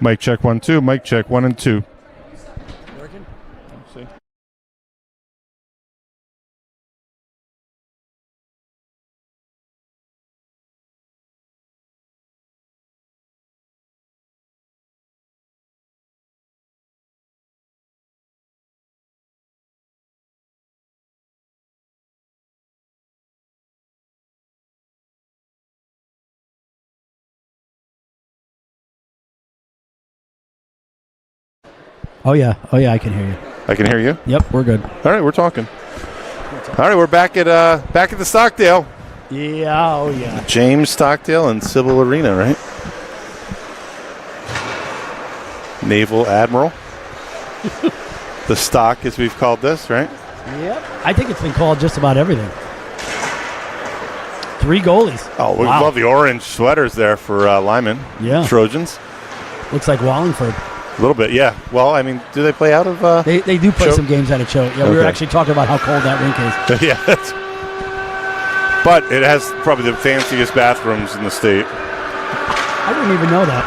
Mic check 1, 2. Mic check 1 and 2. Working? Let's see. Oh yeah, I can hear you. I can hear you. Yep, we're good. All right, we're talking. All right, we're back at the Stockdale. Yeah, oh yeah. James Stockdale and Civil Arena, right? Naval Admiral. The Stock, as we've called this, right? Yep. I think it's been called just about everything. 3 goalies. Oh, we love the orange sweaters there for Lyman. Yeah. Trojans. Looks like Wallingford. A little bit, yeah. Well, I mean, do they play out of... They do play Choate? some games out of Choate. Yeah, we were actually talking about how cold that rink is. Yeah. But it has probably the fanciest bathrooms in the state. I didn't even know that.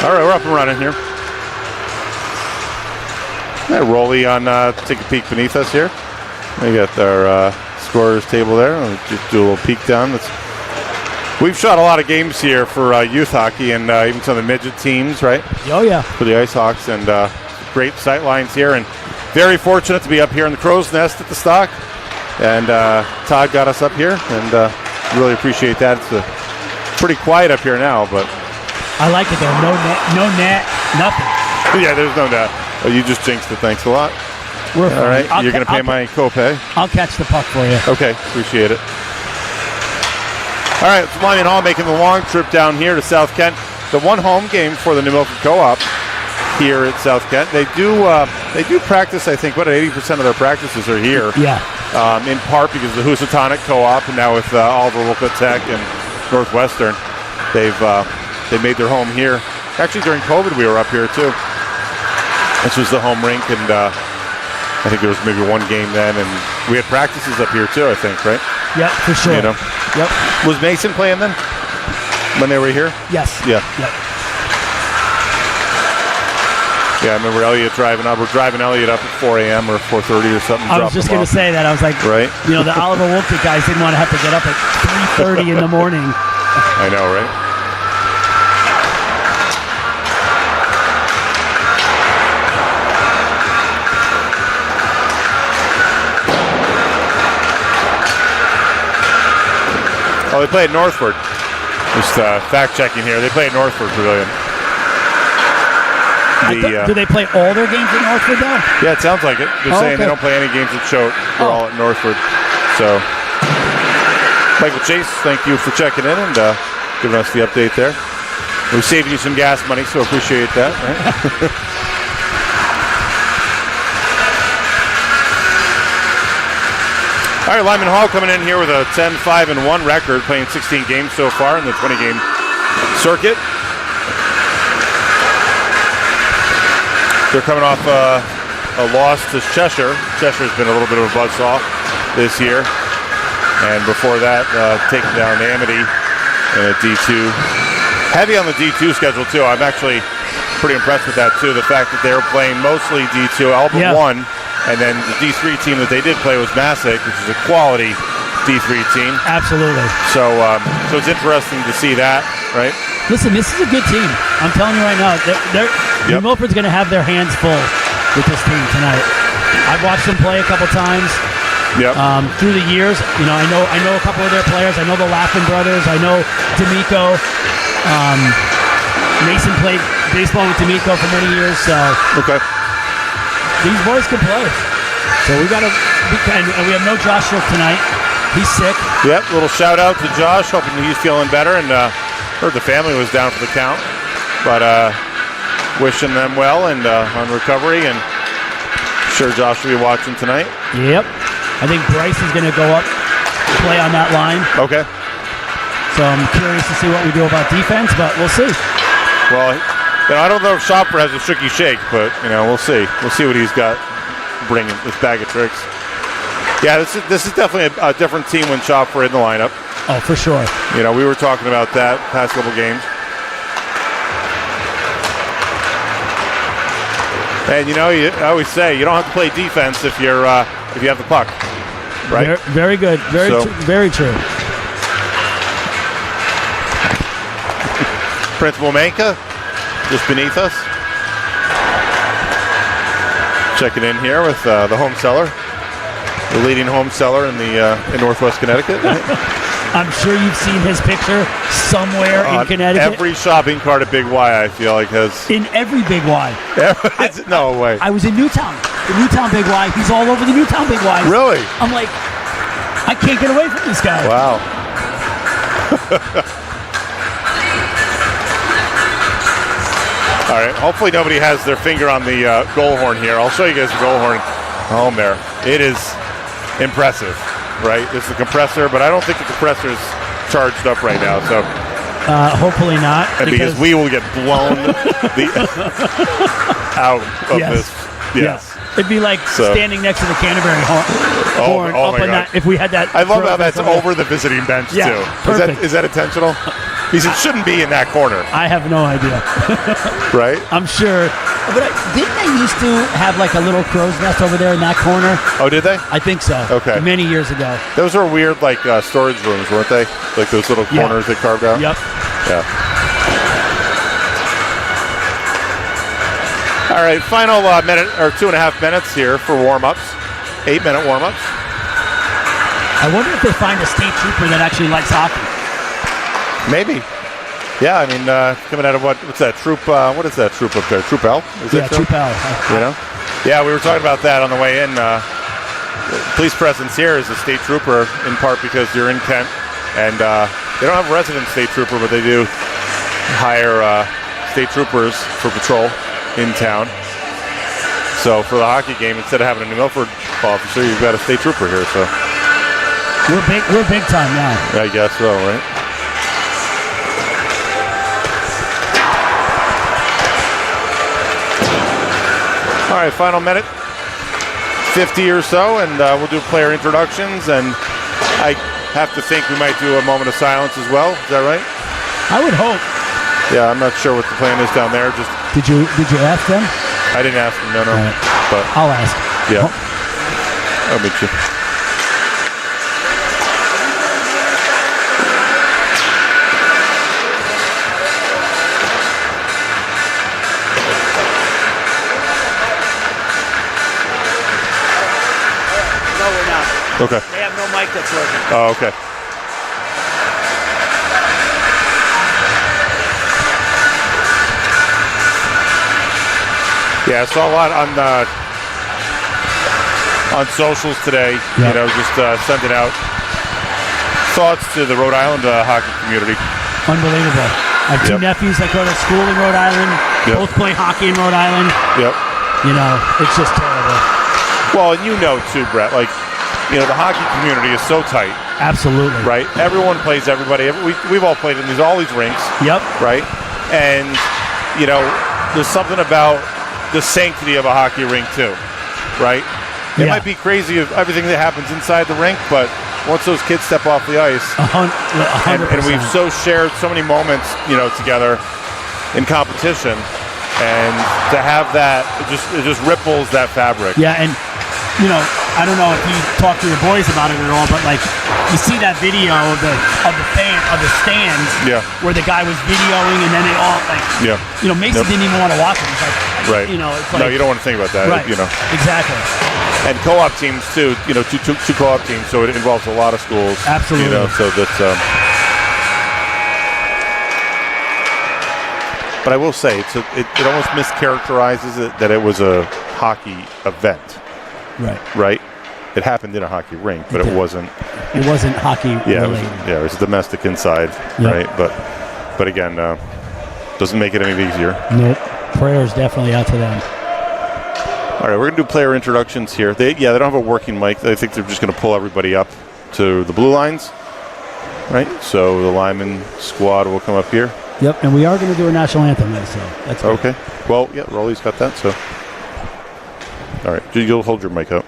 All right, we're up and running here. Yeah, Rolly on take a peek beneath us here. We got our scorers table there. I'll just do a little peek down. We've shot a lot of games here for youth hockey and even some of the midget teams, right? Oh yeah. For the Ice Hawks, and great sight lines here, and very fortunate to be up here in the Crow's Nest at the Stock. And Todd got us up here, and really appreciate that. It's pretty quiet up here now, but I like it though. No net, nothing. Yeah, there's no net. Oh, you just jinxed it. Thanks a lot. We're fine. All right, you're going to pay my copay. I'll catch the puck for you. Okay, appreciate it. All right, it's Lyman Hall making the long trip down here to South Kent. The one home game for the New Milford Co-op here at South Kent. They do practice, I think, 80% of their practices are here. Yeah. In part because of the Housatonic Co-op, and now with Oliver Wolcott Tech and Northwestern, they made their home here. Actually, during COVID, we were up here too. This was the home rink, and I think there was maybe one game then, and we had practices up here too, I think, right? Yep, for sure. You know? Yep. Was Mason playing then when they were here? Yes. Yeah. Yep. Yeah, I remember Elliot driving up. We're driving Elliot up at 4 a.m. or 4:30 or something. I was just going to say that. I was like, right? You know, the Oliver Wolcott guys didn't want to have to get up at 3:30 in the morning. I know, right? Oh, they play at Northford. Just fact-checking here. They play at Northford Pavilion. Do they play all their games at Northford, though? Yeah, it sounds like it. They're saying they don't play any games at Choate. They're all at Northford. So, Michael Chase, thank you for checking in and giving us the update there. We're saving you some gas money, so appreciate that. Right? All right, Lyman Hall coming in here with a 10-5-1 record, playing 16 games so far in the 20-game circuit. They're coming off a loss to Cheshire. Cheshire's been a little bit of a buzzsaw this year. And before that, taking down Amity in a D2. Heavy on the D2 schedule, too. I'm actually pretty impressed with that, too. The fact that they were playing mostly D2, all but one. And then the D3 team that they did play was Massac, which is a quality D3 team. Absolutely. So it's interesting to see that, right? Listen, this is a good team. I'm telling you right now, New Milford's going to have their hands full with this team tonight. I've watched them play a couple times. Yep. Through the years, you know, I know a couple of their players. I know the Laughlin brothers. I know D'Amico. Mason played baseball with D'Amico for many years. So okay. These boys can play. So we got to, and we have no Josh Shook tonight. He's sick. Yep, little shout out to Josh, hoping he's feeling better, and heard the family was down for the count. But wishing them well and on recovery, and sure Josh will be watching tonight. Yep. I think Bryce is going to go up, play on that line. Okay. So I'm curious to see what we do about defense, but we'll see. Well, you know, I don't know if Shopper has a Shooky Shake, but, you know, we'll see. We'll see what he's got bringing, this bag of tricks. Yeah, this is definitely a different team when Chopper in the lineup. Oh, for sure. You know, we were talking about that past couple games. And you know, I always say you don't have to play defense if you have the puck, right? Very good. Very true. Principal Manka, just beneath us. Checking in here with the home seller, the leading home seller in Northwest Connecticut. I'm sure you've seen his picture somewhere in Connecticut. Every shopping cart at Big Y, I feel like, has. In every Big Y. No way. I was in Newtown. The Newtown Big Y. He's all over the Newtown Big Y. Really? I'm like, I can't get away from this guy. Wow. All right. Hopefully nobody has their finger on the goal horn here. I'll show you guys the goal horn home there. It is impressive. Right, this is the compressor, but I don't think the compressor is charged up right now. So hopefully not, because we will get blown out of this. Yes. It'd be like standing next to the Canterbury horn oh my God. if we had that. I love how that's over the visiting bench too. Perfect. Is that intentional? Because it shouldn't be in that corner. I have no idea. Right? I'm sure. But didn't they used to have like a little crow's nest over there in that corner? Oh, did they? I think so. Okay. Many years ago. Those are weird, like storage rooms, weren't they? Like those little corners they carved out. Yep. Yeah. All right, final minute or 2.5 minutes here for warm-ups. 8-minute warm-ups. I wonder if they find a state trooper that actually likes hockey. Maybe. Yeah, I mean, coming out of what's that troop? What is that troop up there? Troop L? Troop L. You know? Yeah, we were talking about that on the way in. Police presence here is a state trooper, in part because you're in Kent, and they don't have a resident state trooper, but they do hire state troopers for patrol in town. So for the hockey game, instead of having a New Milford officer, you've got a state trooper here. So we're big time now. I guess so, right? All right, final minute, 50 or so, and we'll do player introductions. And I have to think we might do a moment of silence as well. Is that right? I would hope. Yeah, I'm not sure what the plan is down there. Just did you ask them? I didn't ask them. No. Right. But I'll ask. Yeah, I'll meet you. Okay. They have no mic that's working. Oh, okay. Yeah, I saw a lot on socials today. Yep. You know, just sending out thoughts to the Rhode Island hockey community. Unbelievable. I have two nephews that go to school in Rhode Island. Both play hockey in Rhode Island. Yep. You know, it's just terrible. Well, and you know too, Brett, like, you know, the hockey community is so tight. Absolutely. Right? Everyone plays everybody. We've all played in all these rinks. Yep. Right? And, you know, there's something about the sanctity of a hockey rink, too. Right? It might be crazy of everything that happens inside the rink, but once those kids step off the ice, 100%. And we've so shared so many moments, you know, together in competition, and to have that, it just ripples that fabric. Yeah, and, you know, I don't know if you talk to your boys about it at all, but like you see that video of the stands, where the guy was videoing, and then they all like, you know, Mason didn't even want to watch it. He's like, right, you know, it's like, no, you don't want to think about that, right? You know, exactly. And co-op teams too, you know, two co-op teams, so it involves a lot of schools. Absolutely. You know, so that's. But I will say, it almost mischaracterizes it that it was a hockey event. Right. Right. It happened in a hockey rink, but it wasn't. It wasn't hockey related. It was domestic inside, right? But again, doesn't make it any easier. Nope. Prayers definitely out to them. All right, we're gonna do player introductions here. They don't have a working mic. I think they're just gonna pull everybody up to the blue lines, right? So the Lyman squad will come up here. Yep, and we are going to do a national anthem, so that's good. Okay. Well, yeah, Rolly's got that, so. All right, you'll hold your mic up.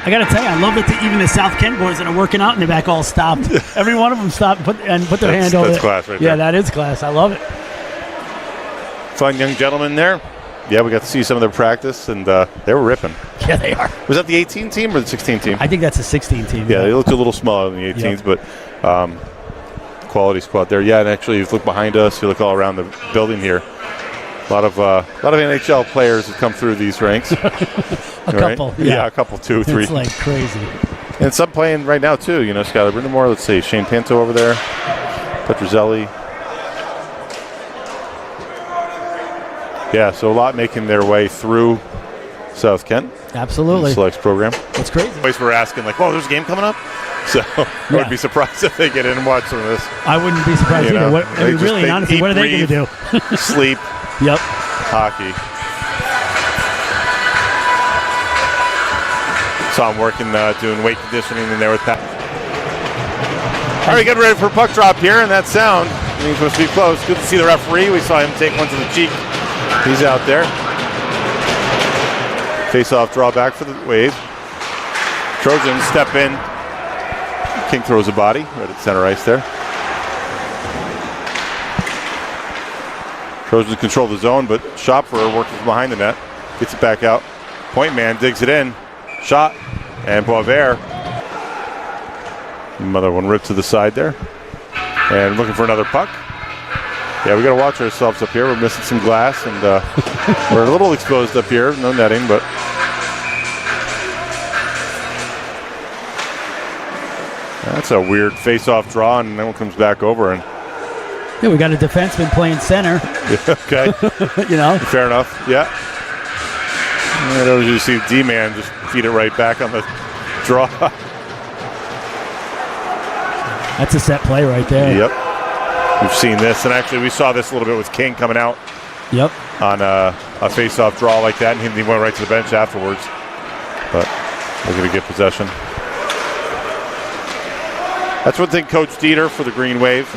I got to tell you, I love that even the South Kent boys that are working out in the back all stopped. Every one of them stopped and put their hand over it. That's class right there. Yeah, that is class. I love it. Fun young gentlemen there. Yeah, we got to see some of their practice, and they were ripping. Yeah, they are. Was that the 18 team or the 16 team? I think that's a 16 team. Yeah, they looked a little smaller than the 18s, but quality squad there. Yeah, and actually, if you look behind us, you look all around the building here. A lot of NHL players have come through these ranks. A couple. Yeah, a couple, 2, 3. It's like crazy. And some playing right now, too. You know, Skylar Brindamore, let's see, Shane Pinto over there, Petruzzelli. Yeah, so a lot making their way through South Kent. Absolutely. Selects program. That's crazy. Always we're asking, like, oh, there's a game coming up? So I would be surprised if they get in and watch some of this. I wouldn't be surprised either. Really, honestly, what are they going to do? Sleep. Yep. Hockey. Saw him working, doing weight conditioning in there with Pat. All right, getting ready for puck drop here, and that sound means we're supposed to be close. Good to see the referee. We saw him take one to the cheek. He's out there. Face-off drawback for the Wave. Trojans step in. King throws a body right at center ice there. Trojans control the zone, but Schopfer works behind the net. Gets it back out. Point man digs it in. Shot. And Boisvert. Another one ripped to the side there. And looking for another puck. Yeah, we got to watch ourselves up here. We're missing some glass, and we're a little exposed up here. No netting, but that's a weird face-off draw, and then one comes back over. And yeah, we got a defenseman playing center. Okay. You know. Fair enough. Yeah. And you see D-man just feed it right back on the draw. That's a set play right there. Yep. We've seen this, and actually we saw this a little bit with King coming out. Yep. On a face-off draw like that, and he went right to the bench afterwards. But we're going to get possession. That's one thing Coach Dieter for the Greenwave.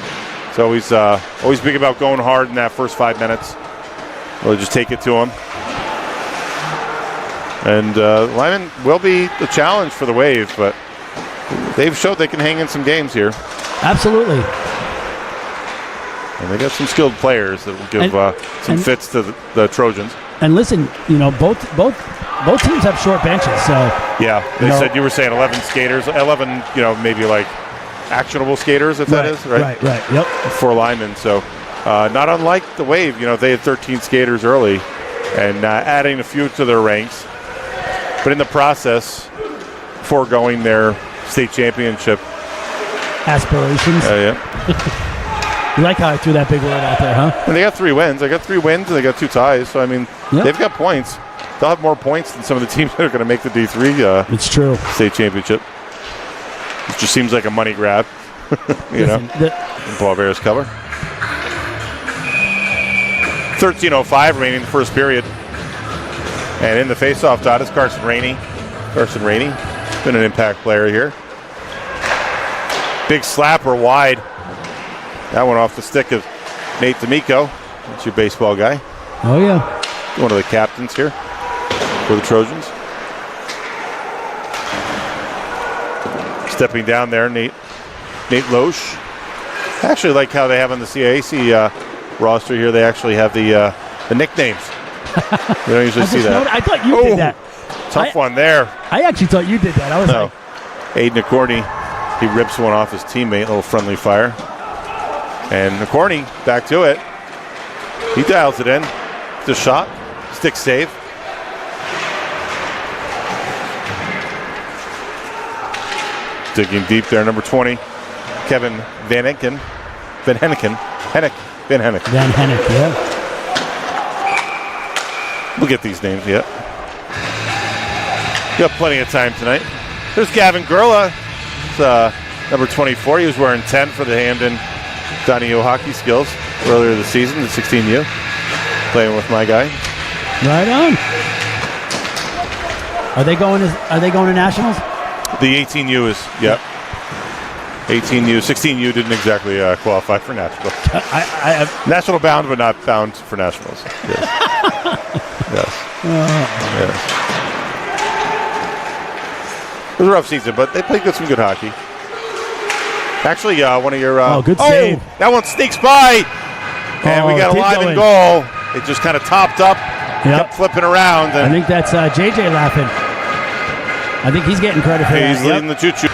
He's always big about going hard in that first 5 minutes. We'll just take it to him. And Lyman will be the challenge for the Wave, but they've showed they can hang in some games here. Absolutely. And they got some skilled players that will give some fits to the Trojans. And listen, you know, both teams have short benches, so yeah. They you were saying 11 skaters, 11, you know, maybe like actionable skaters, if that is right. Right. Yep. For Lyman, so not unlike the Wave, you know, they had 13 skaters early, and adding a few to their ranks, but in the process, foregoing their state championship aspirations. Yeah. You like how I threw that big word out there, huh? And they got 3 wins. They got 3 wins, and they got 2 ties. So, I mean, they've got points. They'll have more points than some of the teams that are going to make the D3 it's true. State championship. It just seems like a money grab, you know. Boisvert's cover. 13:05 remaining in the first period. And in the faceoff dot is Carson Rainey. Carson Rainey, been an impact player here. Big slapper wide. That one off the stick of Nate D'Amico. That's your baseball guy. Oh, yeah. One of the captains here for the Trojans. Stepping down there, Nate Loesch. I actually like how they have on the CAC roster here. They actually have the nicknames. You don't usually see that. I thought you did that. Tough one there. I actually thought you did that. I was like, Aiden Acorny, he rips one off his teammate. A little friendly fire. And Acorny back to it. He dials it in. It's a shot. Stick save. Digging deep there, number 20, Kevin Van Hennick, yeah. We'll get these names yet. Got plenty of time tonight. There's Gavin Gurla, number 24. He was wearing 10 for the Hamden Donio hockey skills earlier this season, the 16U, playing with my guy. Right on. Are they going to nationals? The 18U is, yep. 18U, 16U didn't exactly qualify for nationals. National bound, but not bound for nationals. Yes. Yes. Yes. was a rough season, but they played some good hockey. Actually, one of your... good save. That one sneaks by. And we got a Lyman goal. It just kind of topped up, kept flipping around. And I think that's JJ laughing. I think he's getting credit for that. He's leading the choo-choo.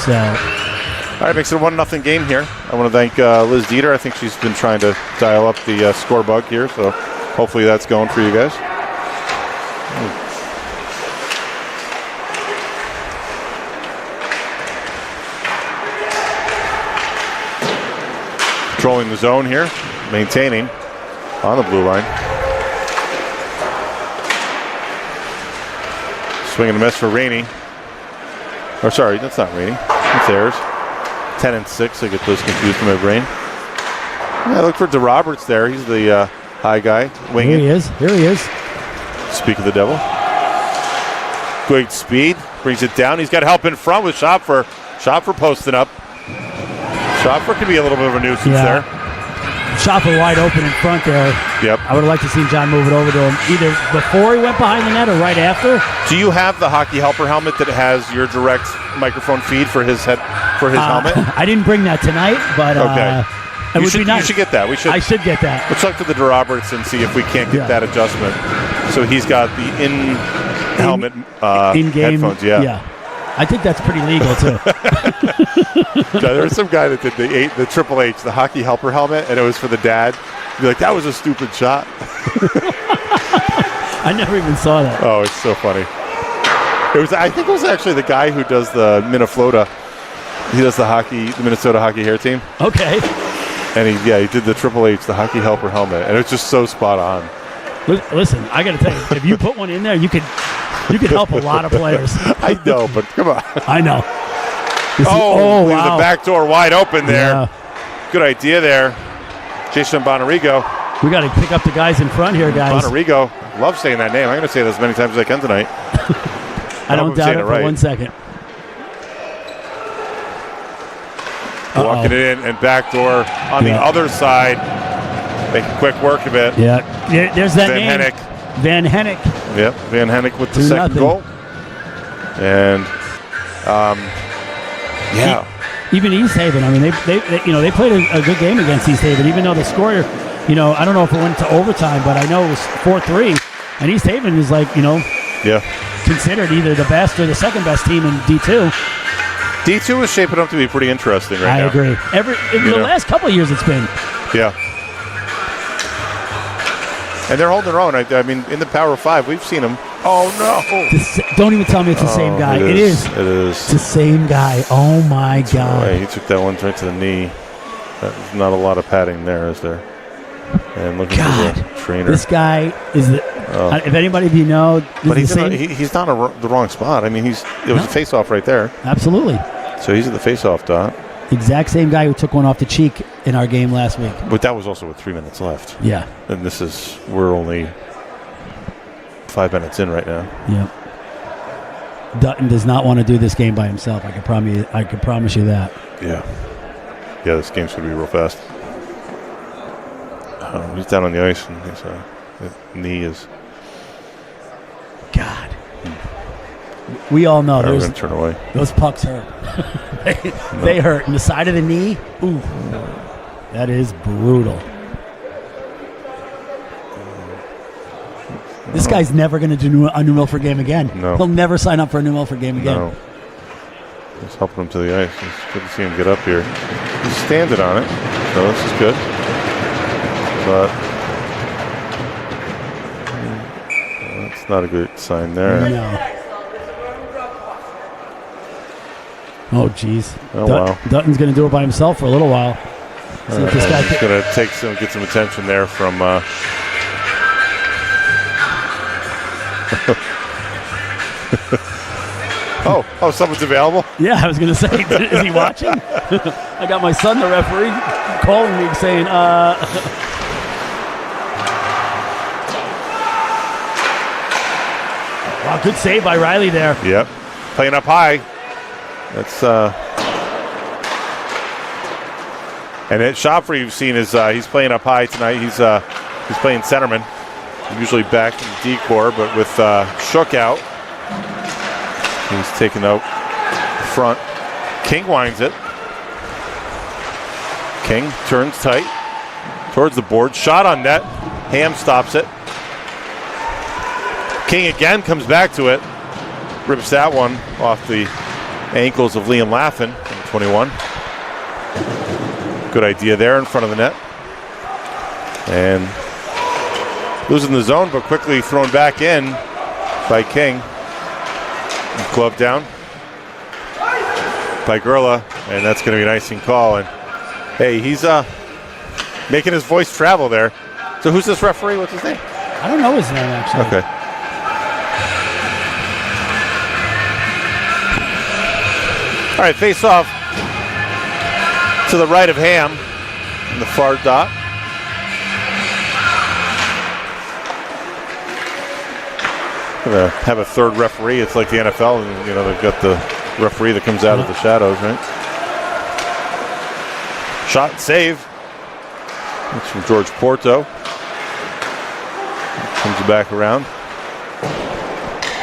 So, all right, makes it a 1-0 game here. I want to thank Liz Dieter. I think she's been trying to dial up the score bug here, so hopefully that's going for you guys. Controlling the zone here, maintaining on the blue line. Swing and a miss for Rainey. Or sorry, that's not Rainey. It's theirs. 10 and 6. I get those confused in my brain. Yeah, look for DeRoberts there. He's the high guy. Winging. Here he is. Speak of the devil. Great speed. Brings it down. He's got help in front with Schopfer. Schopfer posting up. Schopfer could be a little bit of a nuisance there. Schopfer wide open in front there. Yep. I would have liked to see John move it over to him either before he went behind the net or right after. Do you have the hockey helper helmet that has your direct microphone feed for his head helmet? I didn't bring that tonight, but okay. It would be nice. You should get that. I should get that. Let's talk to the DeRoberts and see if we can't get that adjustment. So he's got the in-helmet in-game headphones. Yeah. I think that's pretty legal too. There was some guy that did the Triple H, the hockey helper helmet, and it was for the dad. You'd be like, that was a stupid shot. I never even saw that. Oh, it's so funny. I think it was actually the guy who does the Minnesota. He does the Minnesota hockey hair team. Okay. And he did the Triple H, the hockey helper helmet, and it's just so spot on. Listen, I got to tell you, if you put one in there, you could help a lot of players. I know, but come on. I know. Wow. The back door wide open there. Yeah. Good idea there. Jason Bonarigo. We got to pick up the guys in front here, guys. Bonarigo. Love saying that name. I'm going to say that as many times as I can tonight. I don't doubt it for 1 second. Walking it in and back door on the other side. Making quick work of it. Yeah. There's that Van name. Hennick. Van Hennick. Yep. Van Hennick with the second goal. And Even East Haven. I mean, they played a good game against East Haven, even though the score, I don't know if it went to overtime, but I know it was 4-3. And East Haven is considered either the best or the second best team in D2. D2 is shaping up to be pretty interesting right now. I agree. The last couple of years it's been. Yeah. And they're holding their own. I mean, in the Power 5, we've seen them. Oh, no. Don't even tell me it's the same guy. It is. It's the same guy. Oh, my God. Right. He took that one right to the knee. There's not a lot of padding there, is there? And looking for the trainer. This guy is if anybody of you know. But he's not the wrong spot. I mean, it was a face-off right there. Absolutely. So he's at the face-off dot. Exact same guy who took one off the cheek in our game last week. But that was also with 3 minutes left. Yeah. And we're only 5 minutes in right now. Yeah. Dutton does not want to do this game by himself. I can promise you that. Yeah. Yeah, this game's going to be real fast. He's down on the ice and his knee is... God. We all know we're going to turn away. Those pucks hurt. They hurt. And the side of the knee, ooh, that is brutal. This guy's never going to do a New Milford game again. No. He'll never sign up for a New Milford game again. No. Just helping him to the ice. It's good to see him get up here. He's standing on it, so this is good. But that's not a good sign there. No. Oh, geez. Oh, wow. Dutton's going to do it by himself for a little while. See if this guy he's going to get some attention there from... Oh, someone's available? Yeah, I was going to say, is he watching? I got my son, the referee, calling me saying, Wow, good save by Riley there. Yep. Playing up high. That's and at Schopfer, you've seen he's playing up high tonight. He's playing centerman. Usually back in the D-core, but with Shook out, he's taking out front. King winds it. King turns tight towards the board. Shot on net. Ham stops it. King again comes back to it. Rips that one off the ankles of Liam Laffin, 21. Good idea there in front of the net. And losing the zone, but quickly thrown back in by King. Glove down by Gurla, and that's going to be an icing call. And hey, he's making his voice travel there. So who's this referee? What's his name? I don't know his name, actually. Okay. All right, face off to the right of Ham in the far dot. Gonna have a third referee. It's like the NFL, and they've got the referee that comes out of the shadows, right? Shot and save. That's from George Porto. Comes back around.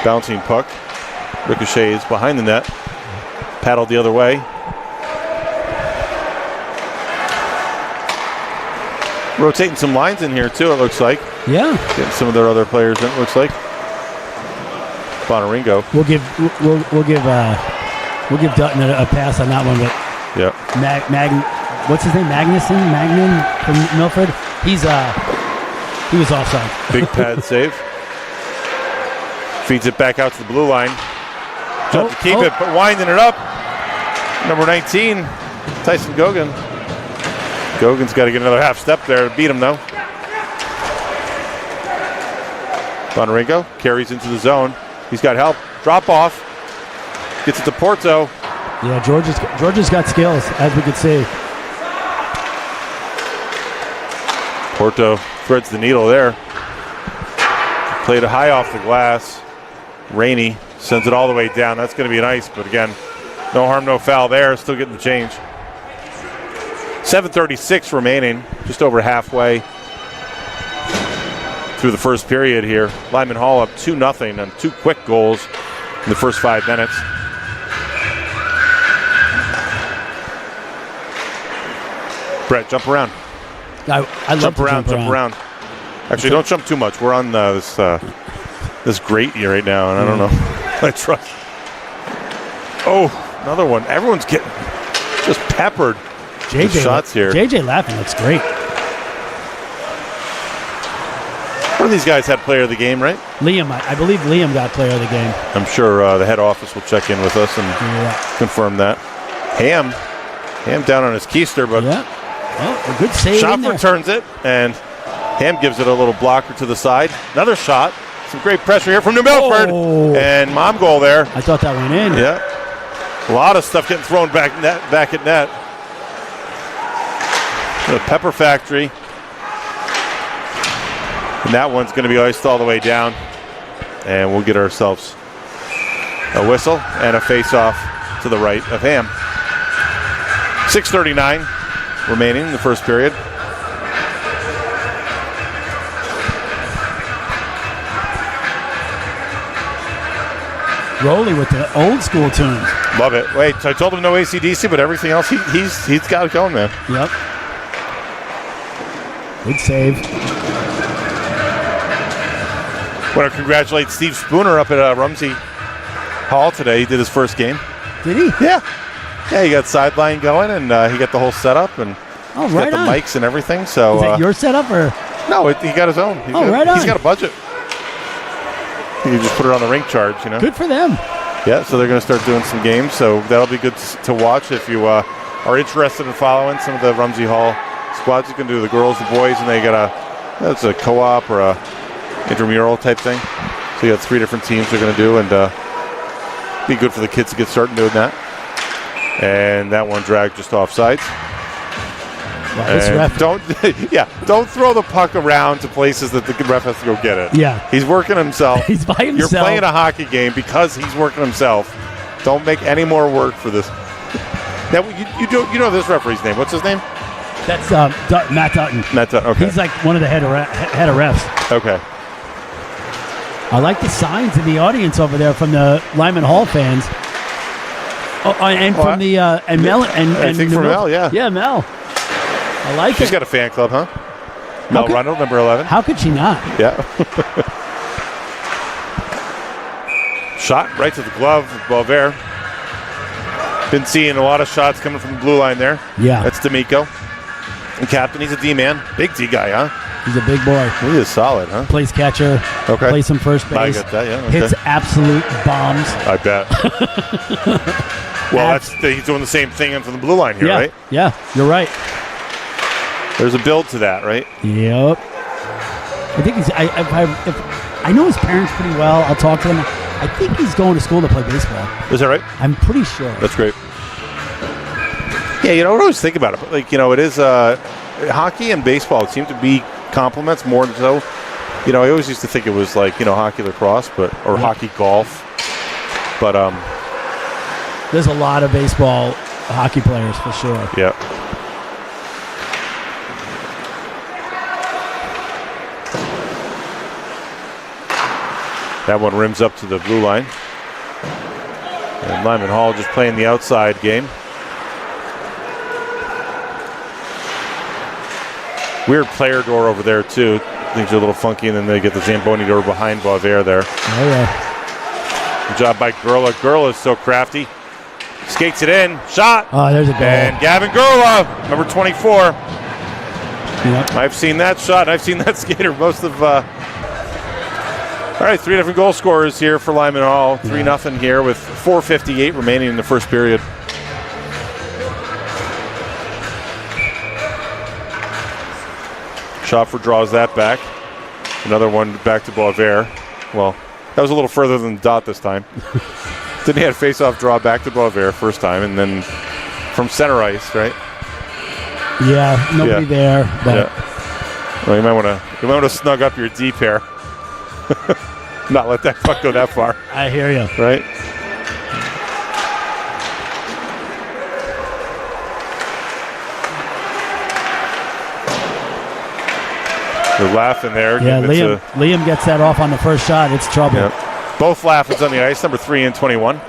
Bouncing puck. Ricochets behind the net. Paddled the other way. Rotating some lines in here too, it looks like. Yeah. Getting some of their other players in, it looks like. Bonaringo. We'll give Dutton a pass on that one, but yeah. What's his name? Magnan from Milford. He was offside. Big pad save. Feeds it back out to the blue line. Jump to keep it, but winding it up. Number 19, Tyson Gogan. Gogan's got to get another half step there to beat him, though. Bonaringo carries into the zone. He's got help. Drop off. Gets it to Porto. Yeah, Georgia's got skills, as we could see. Porto threads the needle there. Played it high off the glass. Rainey sends it all the way down. That's going to be an ice, but again, no harm, no foul there. Still getting the change. 7:36 remaining, just over halfway through the first period here. Lyman Hall up 2-0 on 2 quick goals in the first 5 minutes. Brett, jump around. I love jump around. Actually, don't jump too much. We're on this grate here right now, and I don't know. I trust. Oh, another one. Everyone's getting just peppered. JJ shots here. JJ Laffin looks great. One of these guys had player of the game, right? Liam, I believe Liam got player of the game. I'm sure the head office will check in with us and confirm that. Ham down on his keister, but a good save. Schopf returns it, and Ham gives it a little blocker to the side. Another shot. Some great pressure here from New Milford, and mom goal there. I thought that went in. Yeah, a lot of stuff getting thrown back at net. The Pepper Factory. And that one's going to be iced all the way down. And we'll get ourselves a whistle and a face-off to the right of Ham. 6:39 remaining in the first period. Rolly with the old school tunes. Love it. Wait, so I told him no AC/DC, but everything else he's got it going, man. Yep. Good save. Want to congratulate Steve Spooner up at Rumsey Hall today. He did his first game. Did he? Yeah. Yeah, he got sideline going, and he got the whole setup, and he's got the mics and everything. So is that your setup, or? No, he got his own. He's got a budget. You can just put it on the Rink charge, Good for them. Yeah, so they're going to start doing some games, so that'll be good to watch if you are interested in following some of the Rumsey Hall squads. You can do the girls, the boys, and they got that's a co-op or a intramural type thing. So you got 3 different teams they're going to do, and be good for the kids to get started doing that. And that one dragged just off sides. Wow, this ref. Don't throw the puck around to places that the ref has to go get it. Yeah. He's working himself. He's by himself. You're playing a hockey game because he's working himself. Don't make any more work for this. Now, you know this referee's name. What's his name? That's Matt Dutton. Matt Dutton, okay. He's like one of the head of refs. Okay. I like the signs in the audience over there from the Lyman Hall fans. and from the and Mel and I think from Mel, yeah. Yeah, Mel. I like She's it. got a fan club, huh? Mel Rundle, number 11. How could she not? Yeah. Shot right to the glove of Boisvert. Been seeing a lot of shots coming from the blue line there. Yeah. That's D'Amico. And captain, he's a D-man. Big D guy, huh? He's a big boy. He is solid, huh? Plays catcher. Okay. Plays some first base. I get that, yeah. Okay. Hits absolute bombs. I bet. Well, he's doing the same thing from the blue line here, right? Yeah, you're right. There's a build to that, right? Yep. I think he's. If I know his parents pretty well. I'll talk to him. I think he's going to school to play baseball. Is that right? I'm pretty sure. That's great. Yeah, I don't always think about it, but it is hockey and baseball seem to be complements more than so. I always used to think it was hockey lacrosse, or hockey golf. But there's a lot of baseball hockey players for sure. Yeah. That one rims up to the blue line. And Lyman Hall just playing the outside game. Weird player door over there, too. Things are a little funky, and then they get the Zamboni door behind Boisvert there. Oh, yeah. Good job by Gurla. Gurla is so crafty. Skates it in. Shot. Oh, there's a goal. And Gavin Gurla, number 24. Yep. I've seen that shot. I've seen that skater most of... All right, 3 different goal scorers here for Lyman Hall. 3-0 here with 4:58 remaining in the first period. Schopfer draws that back. Another one back to Boisvert. Well, that was a little further than the dot this time. Then he had face-off draw back to Boisvert first time, and then from center ice, right? Yeah, nobody there. But yeah. Well, you might want to snug up your D pair. Not let that puck go that far. I hear you. Right? They're laughing there. Yeah, Liam gets that off on the first shot. It's trouble. Yeah. Both Laffins on the ice, number 3 and 21. And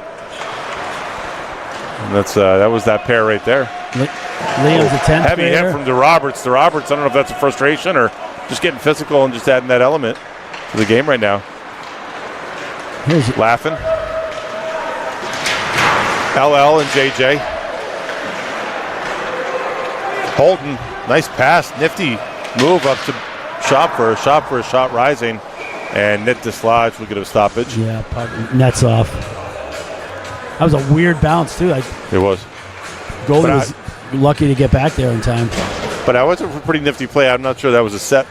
that was that pair right there. Liam's a 10th heavy hit from DeRoberts. DeRoberts, I don't know if that's a frustration or just getting physical and just adding that element to the game right now. Laughing. LL and JJ. Holden, nice pass, nifty move up to Schopfer. Schopfer, shot rising, and net dislodged. We'll get a stoppage. Yeah, nets off. That was a weird bounce too. It was. Goalie was lucky to get back there in time. But that was a pretty nifty play. I'm not sure that was a set,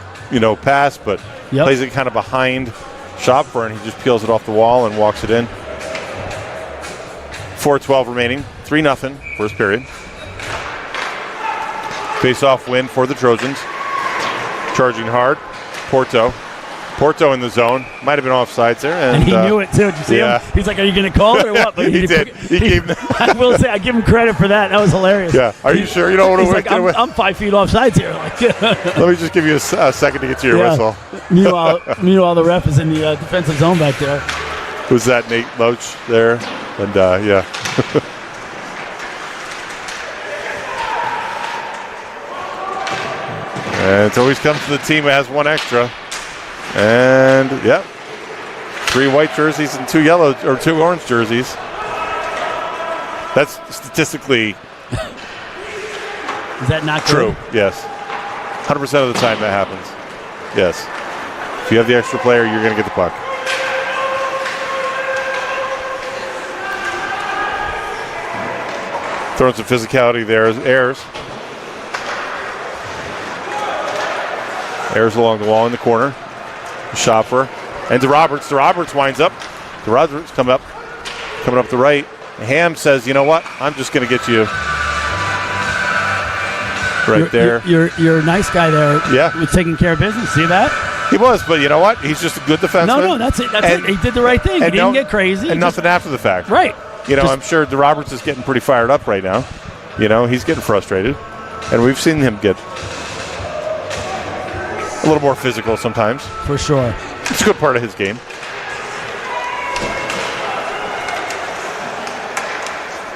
pass, but plays it kind of behind Schopfer, and he just peels it off the wall and walks it in. 4:12 remaining. 3-0 first period. Face-off win for the Trojans. Charging hard. Porto in the zone. Might have been offsides there. And he knew it, too. Did you see him? He's like, are you going to call it or what? But he did. I will say, I give him credit for that. That was hilarious. Yeah. Are you sure you don't want to win? Like, I'm 5 feet offsides here. Let me just give you a second to get to your whistle. Meanwhile, the ref is in the defensive zone back there. Was that Nate Loach there? And, yeah. And it always comes to the team that has one extra. And, 3 white jerseys and 2 orange jerseys. That's statistically is that not true? Good? Yes. 100% of the time that happens. Yes. If you have the extra player, you're going to get the puck. Throwing some physicality there is Ayers. Ayers along the wall in the corner. Schopfer. And DeRoberts. DeRoberts winds up. DeRoberts coming up the right. Ham says, you know what? I'm just going to get you there. You're a nice guy there. Yeah. With taking care of business. See that? He was, but you know what? He's just a good defenseman. No, that's it. That's it. He did the right thing. He didn't get crazy. And nothing after the fact. Right. I'm sure DeRoberts is getting pretty fired up right now. He's getting frustrated. And we've seen him get a little more physical sometimes. For sure. It's a good part of his game.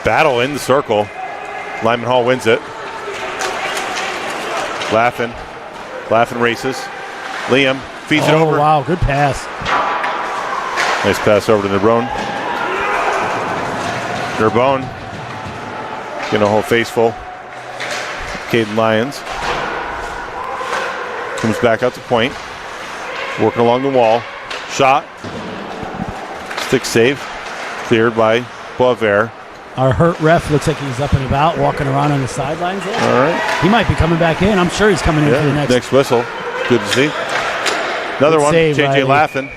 Battle in the circle. Lyman Hall wins it. Laughin races. Liam feeds it over. Oh, wow. Good pass. Nice pass over to Nerbone. Nerbone getting a whole face full. Caden Lyons comes back out to point. Working along the wall. Shot. Stick save. Cleared by Boisvert. Our hurt ref looks like he's up and about, walking around on the sidelines there. All right. He might be coming back in. I'm sure he's coming in for the next whistle. Good to see. Another Good one, save, J.J. Riley. Laughin.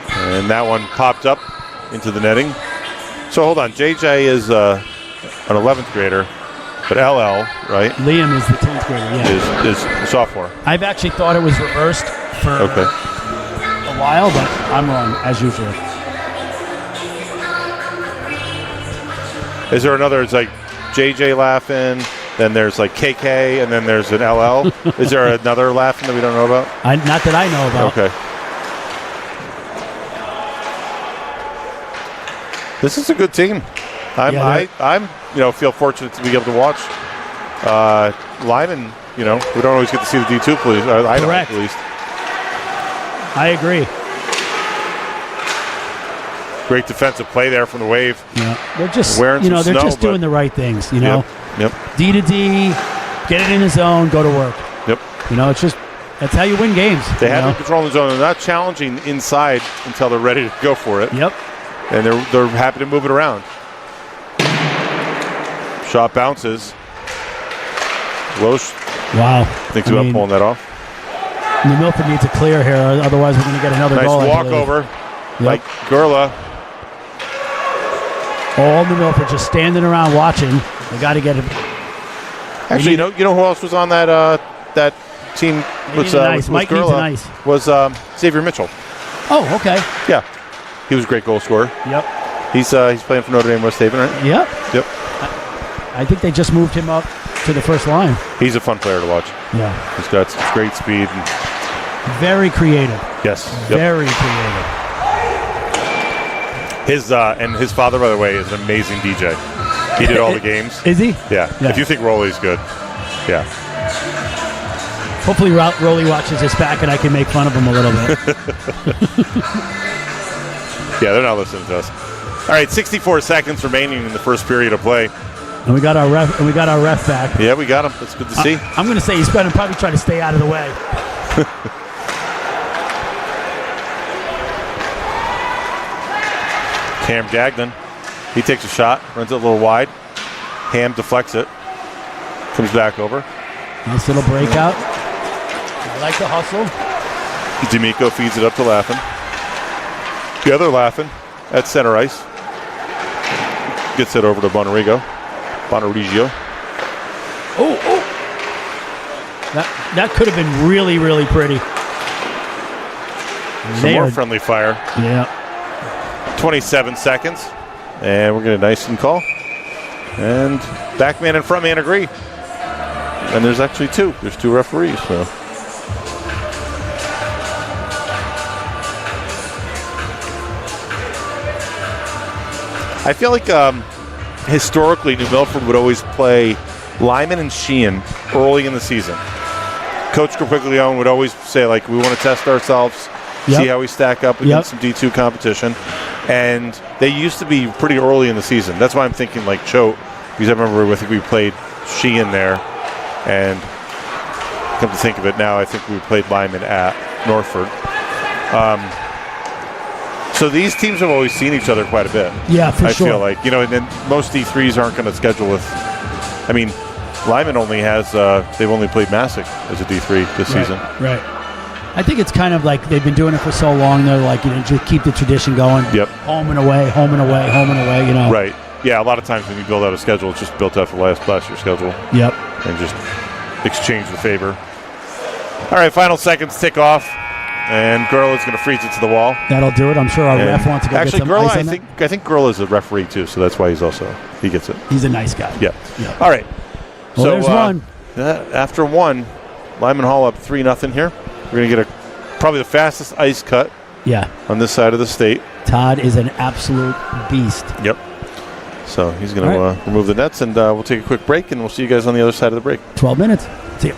And that one popped up into the netting. So hold on. J.J. is an 11th grader, but LL, right? Liam is the 10th grader, yeah. Is a sophomore. I've actually thought it was reversed for a while, but I'm wrong, as usual. Is there another, it's like J.J. Laughin, then there's like KK, and then there's an LL? Is there another Laughin that we don't know about? Not that I know about. Okay. This is a good team. I'm feel fortunate to be able to watch Lyman. We don't always get to see the D2 police. I don't, at least. I agree. Great defensive play there from the Wave. Yeah, they're just wearing some they're snow, just doing the right things. Yep. D to D, get it in the zone, go to work. Yep. It's just that's how you win games. They have control in the zone. They're not challenging inside until they're ready to go for it. Yep. And they're happy to move it around. Shot bounces. Loesch thinks about pulling that off. New Milford needs a clear here, otherwise we're going to get another goal. Nice walkover. Like Gurla. All New Milford just standing around watching. They got to get it. Actually, you know who else was on that that team? Was Mike needs an ice. Was Xavier Mitchell. Oh, okay. Yeah, he was a great goal scorer. Yep. He's playing for Notre Dame West Haven, right? Yep. Yep. I think they just moved him up to the first line. He's a fun player to watch. Yeah. He's got some great speed. Very creative. Yes. Very creative. His father, by the way, is an amazing DJ. He did all the games. Is he? Yeah. If you think Rolly's good, yeah. Hopefully Rolly watches this back and I can make fun of him a little bit. Yeah, they're not listening to us. All right, 64 seconds remaining in the first period of play. And we got our ref back. Yeah, we got him. That's good to see. I'm going to say he's going to probably try to stay out of the way. Cam Gagnon, he takes a shot, runs it a little wide. Ham deflects it, comes back over. Nice little breakout. I like the hustle. D'Amico feeds it up to Laughin. The other Laughin at center ice. Gets it over to Bonorigio. Oh. That could have been really, really pretty. Some more friendly fire. Yeah. 27 seconds. And we're going to nice and call. And backman and frontman agree. And there's actually two. There's two referees. So. I feel like historically New Milford would always play Lyman and Sheehan early in the season. Coach Capiglione would always say, like, we want to test ourselves, see how we stack up against some D2 competition. And they used to be pretty early in the season. That's why I'm thinking like Choate, because I remember we played Sheehan there. And come to think of it now, I think we played Lyman at Northford. So these teams have always seen each other quite a bit. Yeah, for sure. I feel like, and then most D3s aren't going to schedule with, Lyman only has, they've only played Massac as a D3 this season. Right. I think it's kind of like they've been doing it for so long, they're like, just keep the tradition going. Yep. Home and away. Right. Yeah, a lot of times when you build out a schedule, it's just built out for last year's schedule. Yep. And just exchange the favor. All right, final seconds tick off. And Gurla's going to freeze it to the wall. That'll do it. I'm sure our ref wants to go actually, get some Gurla, ice on I think Gurla's a referee too, so that's why he gets it. He's a nice guy. Yeah. All right. Well, so there's one. After one, Lyman Hall up 3-0 here. We're going to get probably the fastest ice cut. Yeah. On this side of the state. Todd is an absolute beast. Yep. So he's going to remove the nets, and we'll take a quick break, and we'll see you guys on the other side of the break. 12 minutes. See you.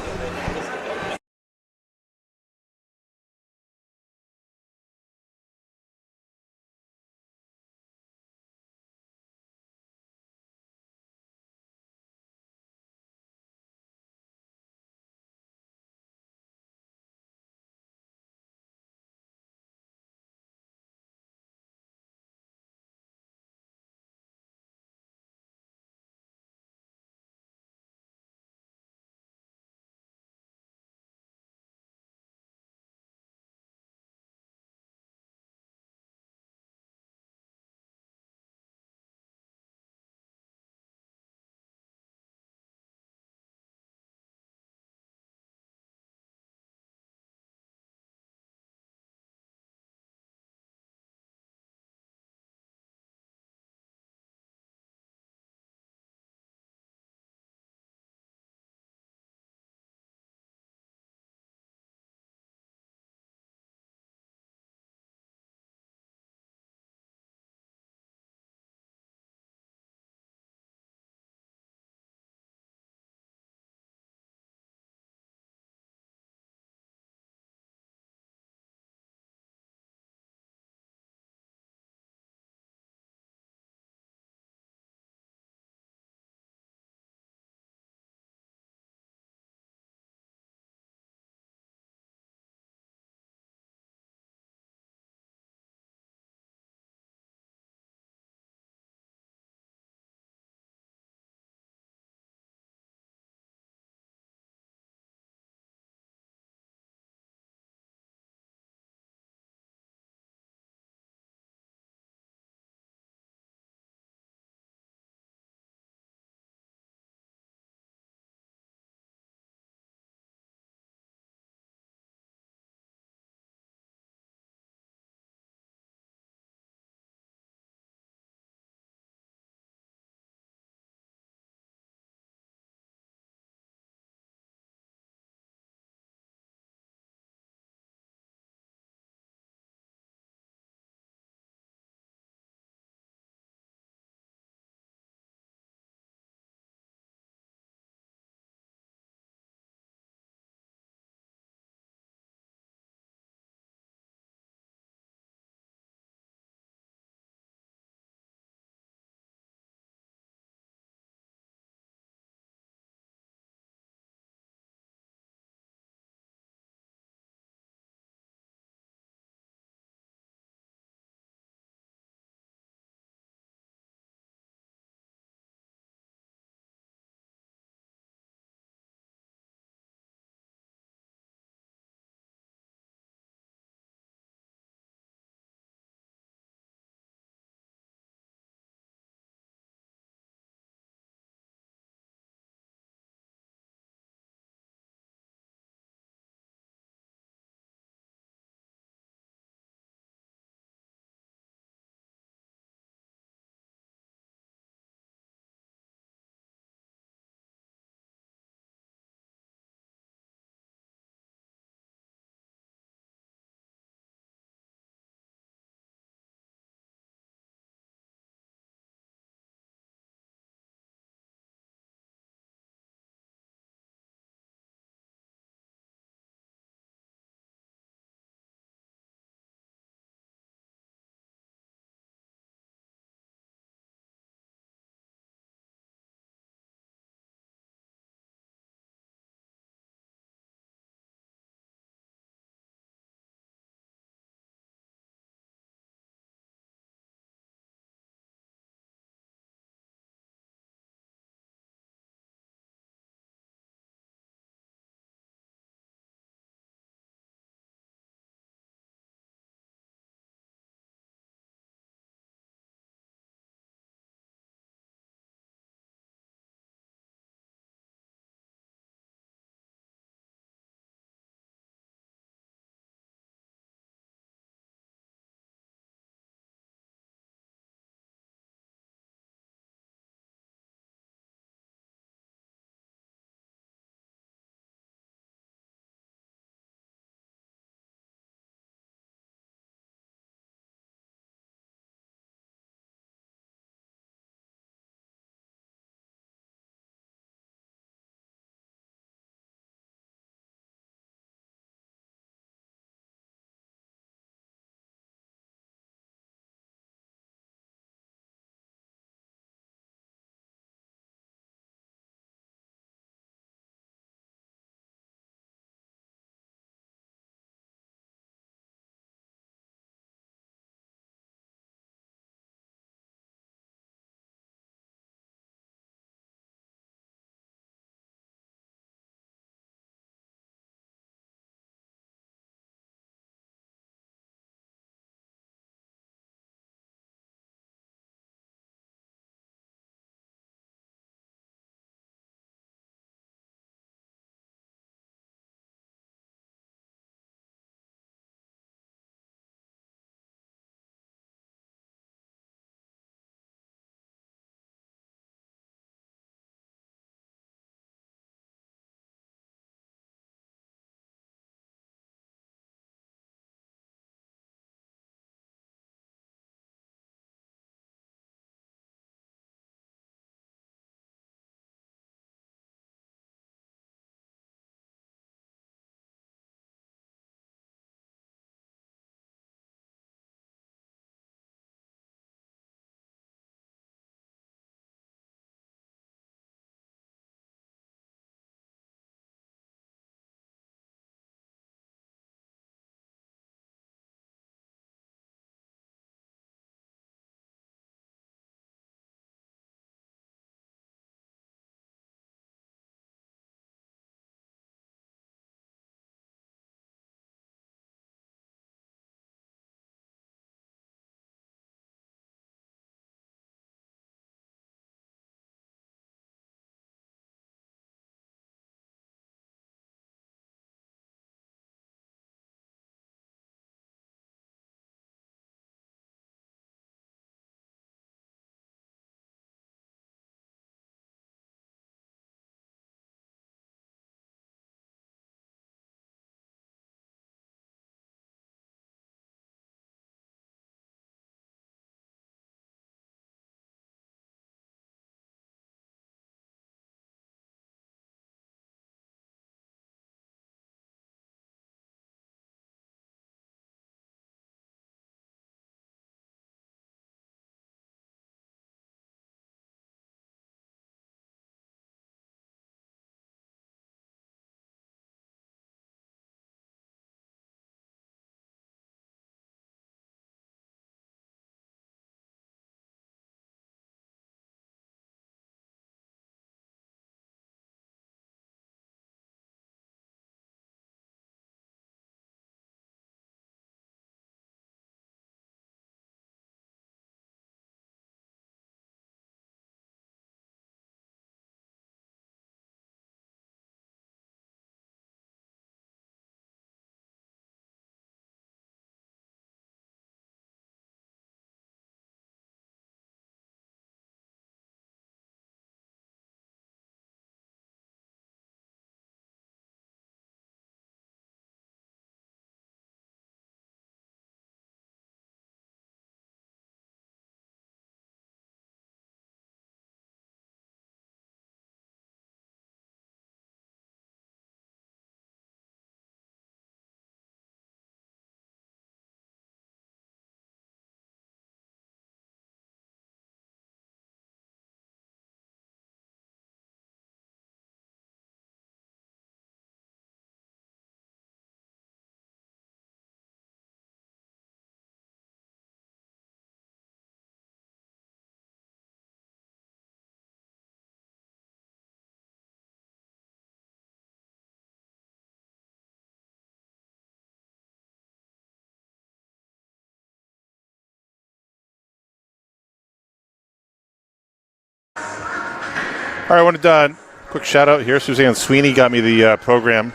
right, I wanted to quick shout out here. Suzanne Sweeney got me the program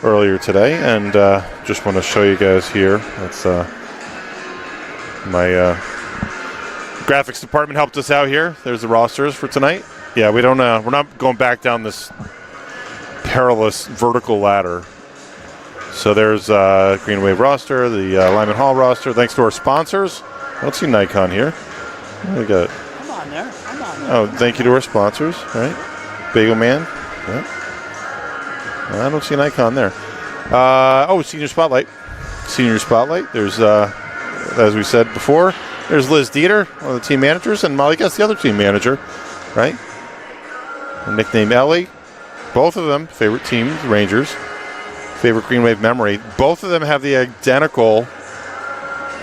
earlier today, and just want to show you guys here. That's my graphics department helped us out here. There's the rosters for tonight. Yeah, we don't. We're not going back down this perilous vertical ladder. So there's Greenwave roster, the Lyman Hall roster. Thanks to our sponsors. I don't see Nikon here. What do we got? I'm on there. Oh, thank you to our sponsors. All right. Bagel Man. Yeah. I don't see Nikon there. Senior Spotlight. Senior Spotlight. There's, as we said before, there's Liz Dieter, one of the team managers, and Molly Guest, the other team manager, right? Nickname Ellie. Both of them, favorite teams, Rangers. Favorite Greenwave memory. Both of them have the identical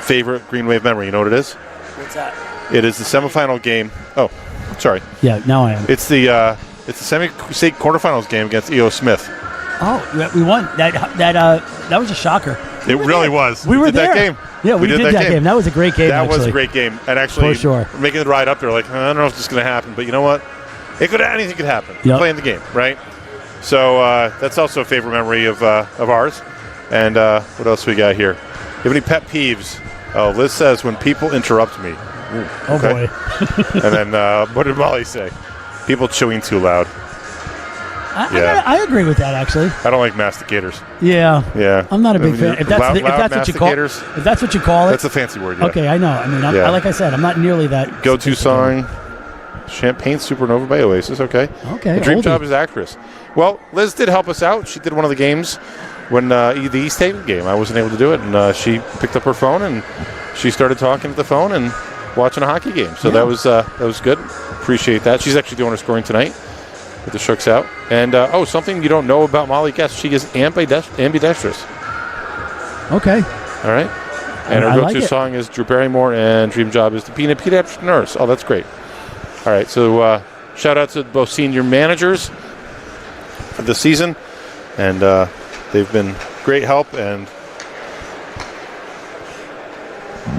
favorite Greenwave memory. You know what it is? What's that? It is the semifinal game. Oh, sorry. Yeah, now I am. It's the semi-state quarterfinals game against E.O. Smith. Oh, we won. That was a shocker. It really was. We were there. That game. Yeah, we did that game. That was a great game. That was a great game. And actually, for sure, making the ride up there, like, I don't know if this is going to happen, but you know what? Anything could happen. Yep. Playing the game, right? So that's also a favorite memory of ours. And what else we got here? You have any pet peeves? Oh, Liz says when people interrupt me. Ooh, oh, okay. boy. And then what did Molly say? People chewing too loud. I agree with that, actually. I don't like masticators. Yeah. I'm not a big fan. If that's what you call it. If that's what you call it. That's a fancy word, yeah. Okay, I know. I mean, like I said, I'm not nearly that. Go-to song, Champagne Supernova by Oasis, okay. Okay. The dream job is actress. Well, Liz did help us out. She did one of the games when the East Haven game. I wasn't able to do it, and she picked up her phone, and she started talking to the phone and watching a hockey game. So that was good. Appreciate that. She's actually doing her scoring tonight with the Shooks out. And, something you don't know about Molly Guest, she is ambidextrous. Okay. All right. And her go-to song is Drew Barrymore, and dream job is to be a pediatric nurse. Oh, that's great. All right, so shout out to both senior managers for the season, and they've been great help and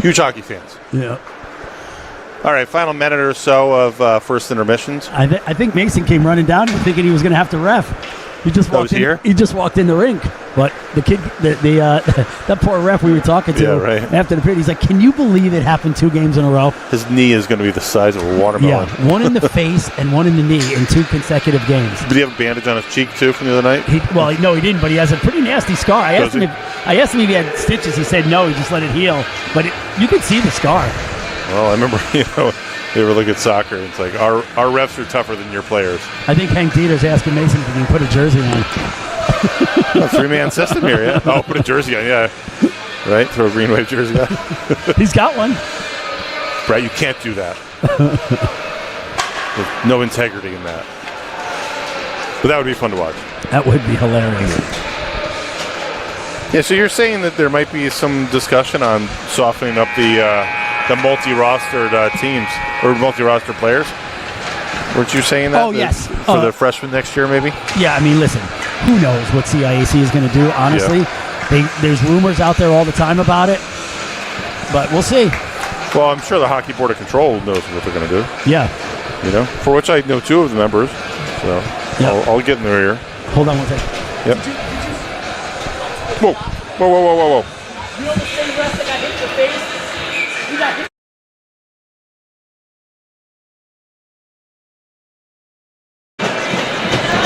huge hockey fans. Yeah. All right, final minute or so of first intermissions. I think Mason came running down thinking he was going to have to ref. He just walked in. Here? He just walked in the rink. But the kid, that poor ref we were talking to after the period, he's like, "Can you believe it happened 2 games in a row?" His knee is going to be the size of a watermelon. Yeah, one in the face and one in the knee in 2 consecutive games. Did he have a bandage on his cheek too from the other night? No, he didn't. But he has a pretty nasty scar. I asked him if he had stitches. He said no. He just let it heal. But you could see the scar. Well, I remember, you ever look at soccer, it's like our refs are tougher than your players. I think Hank Dieter's asking Mason if he can put a jersey on. A 3-man system here, yeah. Oh, put a jersey on, yeah. Right? Throw a Greenwave jersey on. He's got one. Right, you can't do that. There's no integrity in that. But that would be fun to watch. That would be hilarious. Yeah, so you're saying that there might be some discussion on softening up the multi-rostered teams or multi-roster players. Weren't you saying that? Oh, yes. For the freshmen next year, maybe? Yeah, I mean, listen, who knows what CIAC is going to do, honestly. Yeah. There's rumors out there all the time about it, but we'll see. Well, I'm sure the Hockey Board of Control knows what they're going to do. Yeah. For which I know 2 of the members, so I'll get in their ear. Hold on one second. Yep. Whoa. You know the same ref that got hit in the face? He got hit.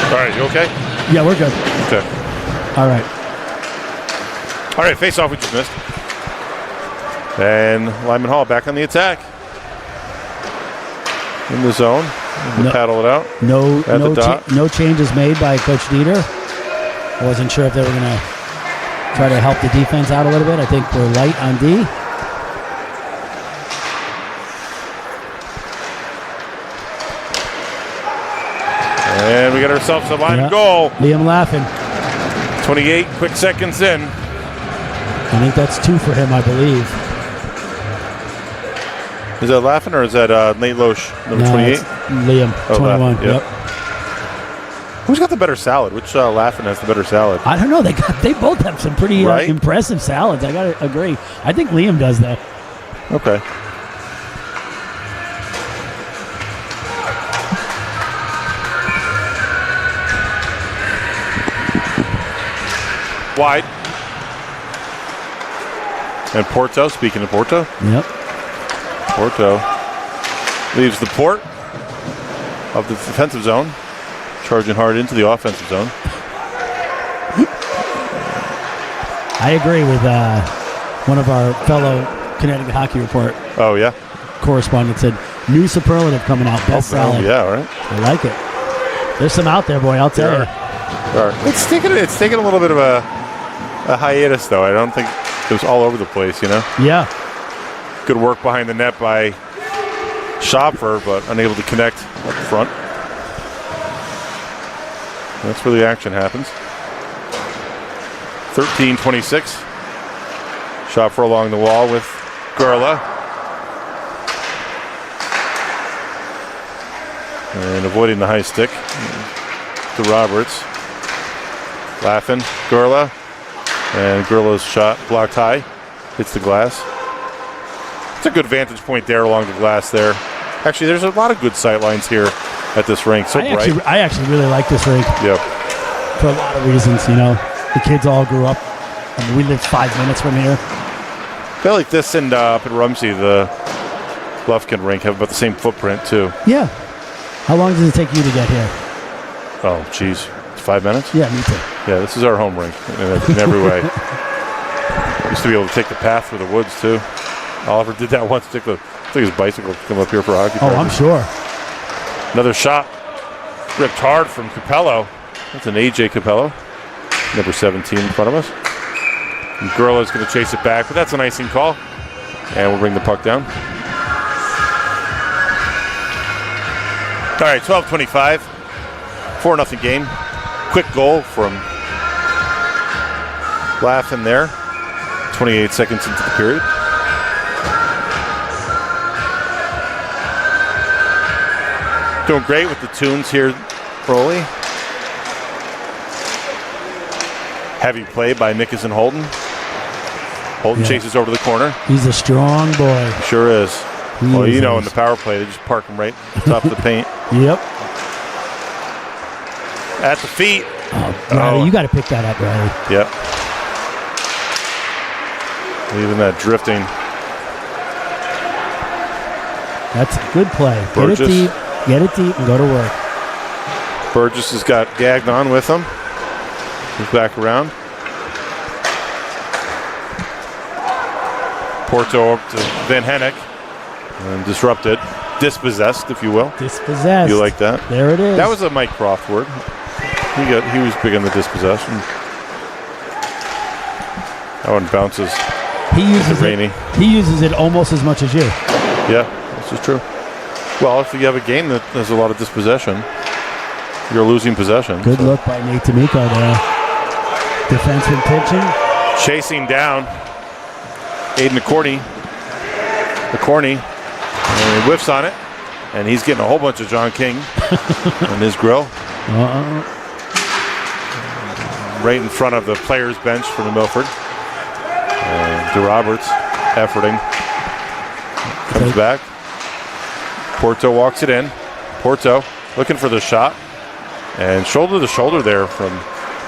All right, you okay? Yeah, we're good. Okay. All right, face-off we just missed. And Lyman Hall back on the attack. In the zone. Paddle it out. No changes made by Coach Dieter. I wasn't sure if they were going to try to help the defense out a little bit. I think we're light on D. And we got ourselves a line goal. Liam laughing. 28 quick seconds in. I think that's 2 for him, I believe. Is that Laughing or is that Nate Loesch, number 28? Liam, 21. Yep. Who's got the better salad? Which Laughing has the better salad? I don't know. They both have some pretty impressive salads. I got to agree. I think Liam does, though. Okay. wide. And Porto, speaking of Porto. Yep. Porto leaves the port of the defensive zone, charging hard into the offensive zone. I agree with one of our fellow Connecticut Hockey Report correspondents said, new superlative coming out, best salad. Yeah, all right. I like it. There's some out there, boy, I'll tell you. It's taking a little bit of a hiatus, though. I don't think it was all over the place, you know? Yeah. Good work behind the net by Schopfer, but unable to connect up front. That's where the action happens. 13-26. Schopfer along the wall with Gerla. And avoiding the high stick to Roberts. Laughing, Gerla. And Gerla's shot blocked high. Hits the glass. It's a good vantage point there along the glass there. Actually, there's a lot of good sight lines here at this rink. So bright. I actually really like this rink. Yeah. For a lot of reasons, you know. The kids all grew up. I mean, we lived 5 minutes from here. I feel like this and up at Rumsey, the Lufkin rink, have about the same footprint, too. Yeah. How long does it take you to get here? Oh, geez. 5 minutes? Yeah, me too. Yeah, this is our home rink in every way. Used to be able to take the path through the woods, too. Oliver did that once. Took his bicycle to come up here for hockey practice. I'm sure. Another shot ripped hard from Capello. That's an A.J. Capello. Number 17 in front of us. And Gerla's going to chase it back, but that's an icing call. And we'll bring the puck down. All right, 12-25. 4-0 game. Quick goal from Laughlin there. 28 seconds into the period. Doing great with the tunes here, Broly. Heavy play by Nickerson Holden. Holden chases over to the corner. He's a strong boy. Sure is. Well, you know, in the power play, they just park him right top of the paint. Yep. At the feet. Oh, Riley, you got to pick that up, Riley. Yep. Leaving that drifting. That's a good play. Burgess. Get it deep and go to work. Burgess has got Gagnon with him. He's back around. Porto up to Van Hennick. And disrupted. Dispossessed, if you will. Dispossessed. You like that? There it is. That was a Mike Croft word. He was big on the dispossession. That one bounces. He uses it almost as much as you. Yeah, this is true. Well, if you have a game that has a lot of dispossession, you're losing possession. Good look by Nate D'Amico there. Defenseman pitching. Chasing down Aiden McCorney. And he whiffs on it. And he's getting a whole bunch of John King on his grill. Right in front of the players' bench for New Milford. And DeRoberts efforting. Comes back. Porto walks it in. Porto looking for the shot. And shoulder to shoulder there from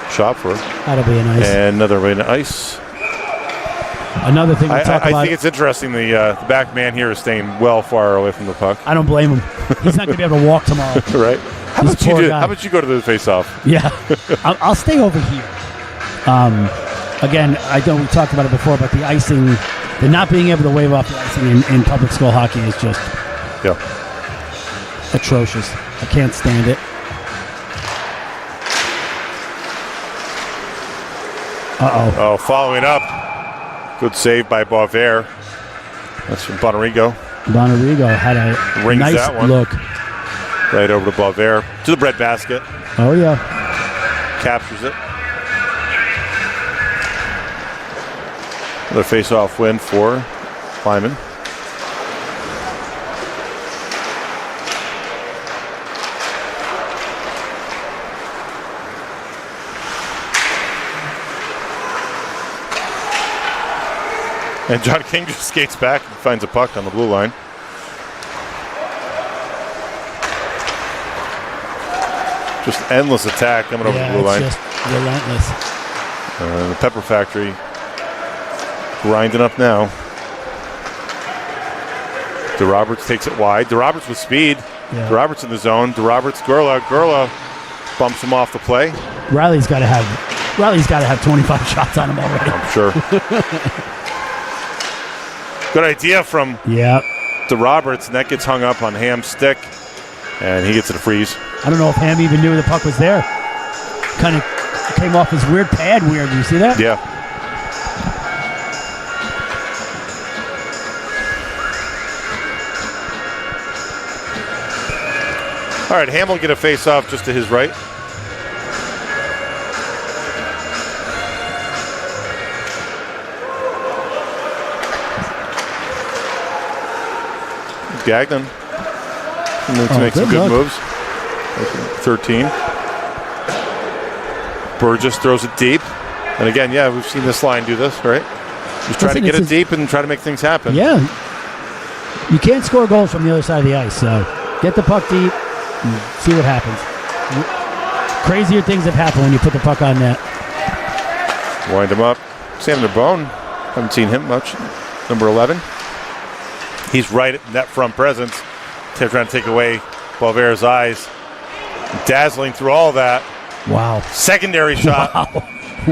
Schopfer. That'll be a nice. And another way to ice. Another thing we talk about. I think it's interesting the back man here is staying well far away from the puck. I don't blame him. He's not going to be able to walk tomorrow. Right. How about you go to the face-off? Yeah. I'll stay over here. Again, I know we talked about it before, but the icing, the not being able to wave off the icing in public school hockey is just atrocious. I can't stand it. Oh, following up. Good save by Boisvert. That's from Bonarigo. Bonarigo had a nice that one. Look. Right over to Boisvert. To the breadbasket. Oh, yeah. Captures it. Another face-off win for Lyman. And John King just skates back and finds a puck on the blue line. Just endless attack coming over the blue line. Just relentless. The Pepper Factory grinding up now. DeRoberts takes it wide. DeRoberts with speed. Yeah. DeRoberts in the zone. DeRoberts, Gurla bumps him off the play. Riley's got to have 25 shots on him already. I'm sure. Good idea from DeRoberts, and that gets hung up on Ham's stick, and he gets it a freeze. I don't know if Ham even knew the puck was there. Kind of came off his weird pad. Did you see that? Yeah. All right, Ham will get a face-off just to his right. Gagnon to make some good moves. 13. Burgess throws it deep. And again, we've seen this line do this, right? Just try to get it deep and try to make things happen. Yeah. You can't score goals from the other side of the ice, so get the puck deep and see what happens. Crazier things have happened when you put the puck on net. Wind him up. Sam DeBone. Haven't seen him much. Number 11. He's right at net front presence. They're trying to take away Boisvert's eyes. Dazzling through all that. Wow. Secondary shot.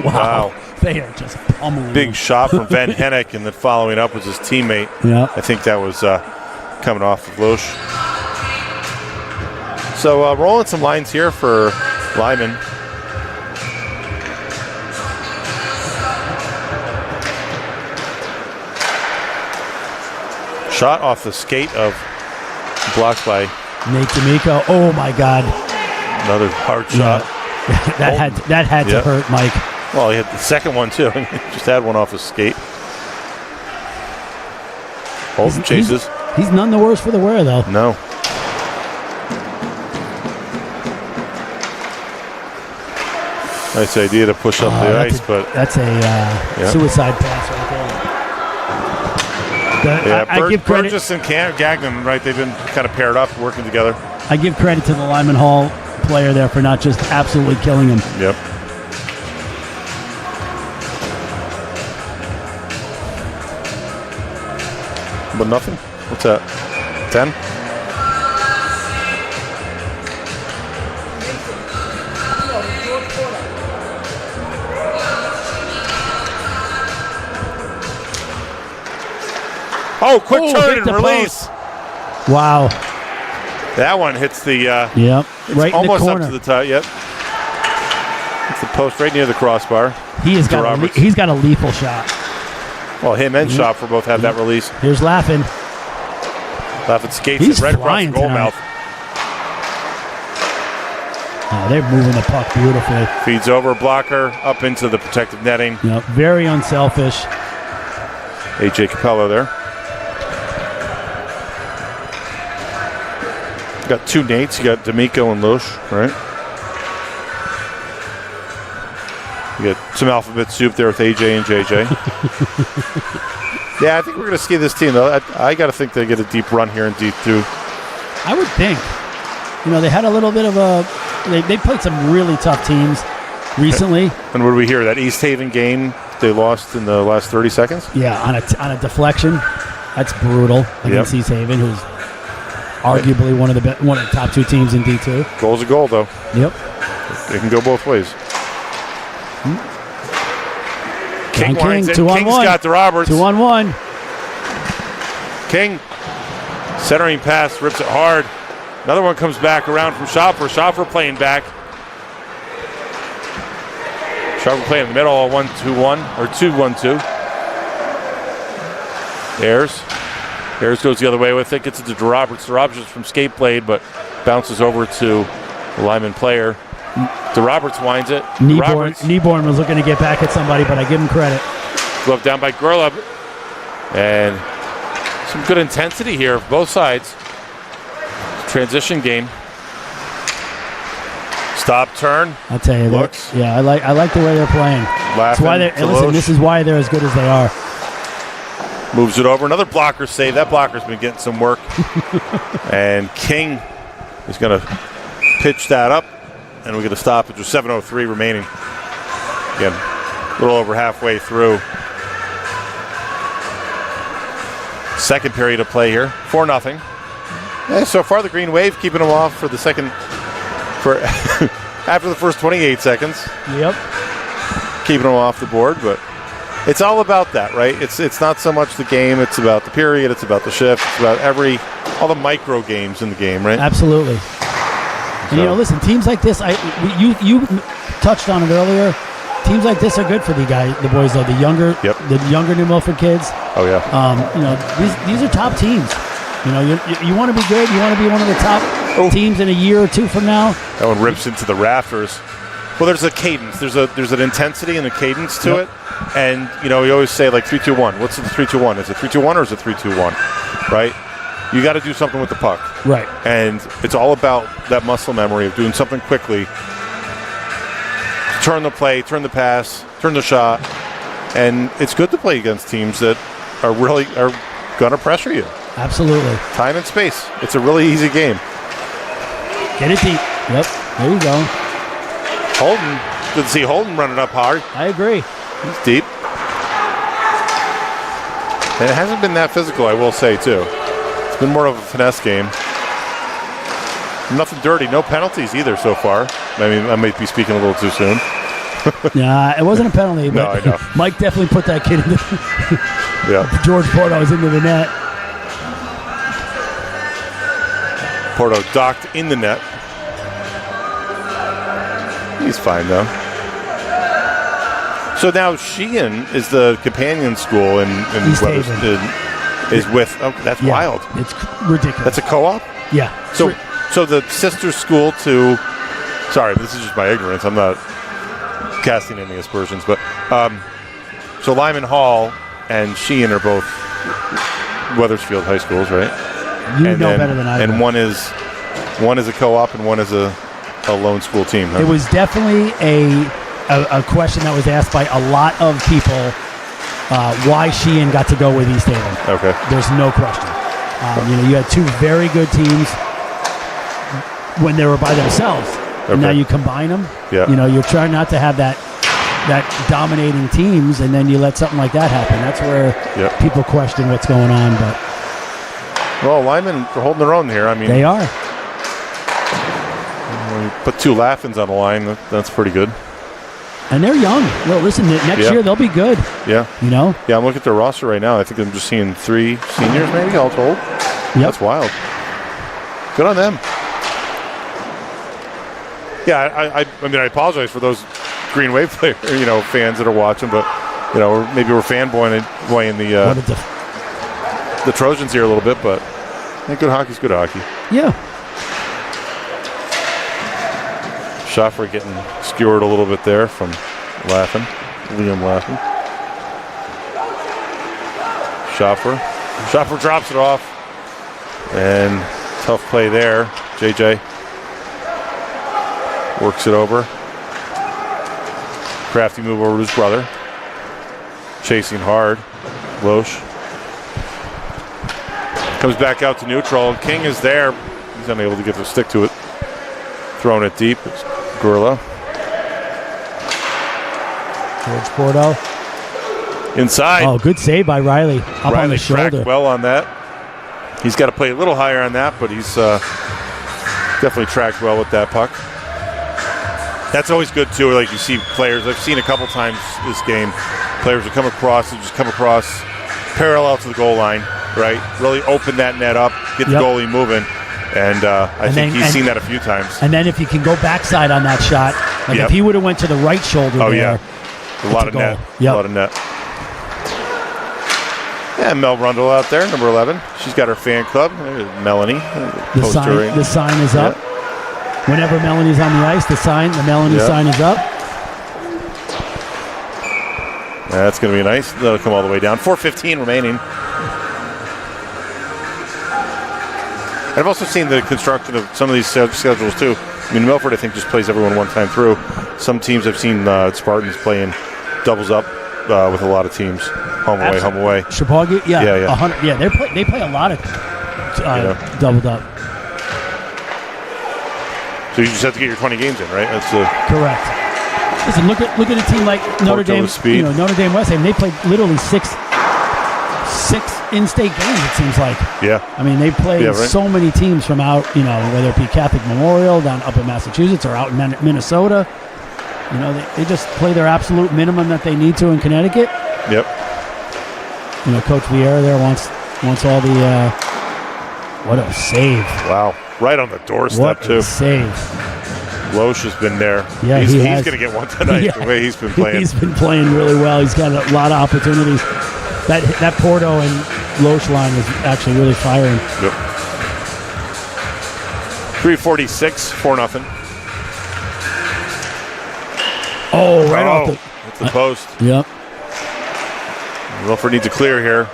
Wow. They are just pummeling. Big shot from Van Hennick, and then following up was his teammate. Yeah. I think that was coming off of Loesch. So rolling some lines here for Lyman. Shot off the skate of blocked by Nate D'Amico. Oh my God! Another hard shot. that had to hurt, Mike. Well, he had the second one too. He just had one off his skate. Holden chases. He's none the worse for the wear, though. No. Nice idea to push up the ice, but that's a suicide pass right there. I give credit. Burgess and Gagnon, right? They've been kind of paired up, working together. I give credit to the Lyman Hall player there for not just absolutely killing him. Yep. But nothing. What's that? 10? Oh, quick turn and release. Post. Wow. That one hits the right almost in the corner. up to the top. Yep. It's the post right near the crossbar. He's got a lethal shot. Well, him and Schopfer both have that release. Here's Laffin. Laffin skates it right across the goal mouth. Oh, they're moving the puck beautifully. Feeds over blocker up into the protective netting. Yep, very unselfish. A.J. Capello there. You got two Nates. You got D'Amico and Loesch, right? You got some alphabet soup there with AJ and JJ. Yeah, I think we're going to see this team, though. I got to think they get a deep run here in D2. I would think. They had a little bit of a... They played some really tough teams recently. And what did we hear? That East Haven game they lost in the last 30 seconds? Yeah, on a deflection. That's brutal against East Haven, who's arguably one of the top two teams in D2. Goal's a goal, though. Yep. It can go both ways. King 2-on-1. King's got the Roberts. 2-on-1. King centering pass, rips it hard. Another one comes back around from Schopfer. Schopfer playing back. Schopfer playing in the middle, 1-2-1 or 2-1-2. Ayers goes the other way with it. Gets it to DeRoberts. DeRoberts is from skate blade, but bounces over to the Lyman player. DeRoberts winds it. Nieborn was looking to get back at somebody, but I give him credit. Glove down by Gurla. And some good intensity here, both sides. Transition game. Stop, turn. I'll tell you. Looks. I like the way they're playing. This is why they're as good as they are. Moves it over. Another blocker save. That blocker's been getting some work. And King is going to pitch that up. And we get a stoppage with 7:03 remaining. Again, A little over halfway through. Second period of play here. 4-0. Yeah, so far the Greenwave keeping them off for the second, for after the first 28 seconds. Yep. Keeping them off the board, but it's all about that, right? It's not so much the game, it's about the period, it's about the shift, it's about all the micro games in the game, right? Absolutely. And listen, teams like this, you touched on it earlier. Teams like this are good for the boys though. The younger New Milford kids. Oh yeah. These are top teams. You want to be good. You want to be one of the top teams in a year or two from now. That one rips into the rafters. Well, there's a cadence. There's an intensity and a cadence to it. And we always say like 3-2-1. What's the 3-2-1? Is it 3-2-1 or is it 3-2-1? Right. You got to do something with the puck. Right. And it's all about that muscle memory of doing something quickly. Turn the play, turn the pass, turn the shot. And it's good to play against teams that are going to pressure you. Absolutely. Time and space. It's a really easy game. Get it deep. Yep. There you go. Holden. Good to see Holden running up hard. I agree. He's deep. And it hasn't been that physical, I will say, too. It's been more of a finesse game. Nothing dirty. No penalties either so far. I mean, I might be speaking a little too soon. Yeah, it wasn't a penalty. But no, I know. Mike definitely put that kid into George Porto's into the net. Porto docked in the net. He's fine, though. So now Sheehan is the companion school in is with. Oh, that's wild. It's ridiculous. That's a co-op? Yeah. So the sister school to. Sorry, this is just my ignorance. I'm not casting any aspersions, but so Lyman Hall and Sheehan are both Wethersfield high schools, right? You know better than I do. And one is a co-op and one is a lone school team. Huh? It was definitely a question that was asked by a lot of people why Sheehan got to go with East Haven. Okay. There's no question. You had two very good teams when they were by themselves. Okay. And now you combine them. Yeah. You're trying not to have that dominating teams, and then you let something like that happen. That's where people question what's going on. But well, Lyman are holding their own here. I mean, they are. Put two Laffins on the line. That's pretty good. And they're young. Well, listen, next year they'll be good. Yeah. Yeah, I'm looking at their roster right now. I think I'm just seeing 3 seniors maybe all told. Yep. That's wild. Good on them. Yeah, I mean, I apologize for those Greenwave player, fans that are watching, but maybe we're fanboying the Trojans here a little bit, but good hockey's good hockey. Yeah. Schaffer getting skewered a little bit there from Liam Laffin. Schaffer drops it off, and tough play there. JJ works it over. Crafty move over to his brother. Chasing hard. Loesch comes back out to neutral. King is there. He's unable to get the stick to it. Throwing it deep. It's Gurla. George Porto. Inside. Oh, good save by Riley. Up on the shoulder. Tracked well on that. He's got to play a little higher on that, but he's definitely tracked well with that puck. That's always good, too. Like you see players, I've seen a couple times this game, players will come across parallel to the goal line, right? Really open that net up, get the goalie moving. And I think he's seen that a few times. And then if you can go backside on that shot, like if he would have went to the right shoulder a lot of net. Yep. A lot of net. Yeah, Mel Rundle out there, number 11. She's got her fan club. There's Melanie. The sign is up. Whenever Melanie's on the ice, the Melanie sign is up. That's going to be nice. That'll come all the way down. 4:15 remaining. I've also seen the construction of some of these schedules, too. I mean, Milford, I think, just plays everyone one time through. Some teams I've seen Spartans playing doubles up with a lot of teams. Home away, home away. Chipotle, yeah. 100, yeah, they play a lot of doubled up. So you just have to get your 20 games in, right? That's correct. Listen, look at a team like Notre Dame. Notre Dame West Ham. They played literally six in-state games. It seems like. Yeah. I mean, they played so many teams from out. Whether it be Catholic Memorial down up in Massachusetts or out in Minnesota. They just play their absolute minimum that they need to in Connecticut. Yep. Coach Vieira there wants all the. What a save! Wow, right on the doorstep what too. A save. Loesch has been there. Yeah, he's going to get one tonight. Yeah. The way he's been playing. He's been playing really well. He's got a lot of opportunities. That Porto and Loesch line is actually really firing. Yep. 3:46, 4-0. Oh, right off the post. Yep. Wilford needs a clear here.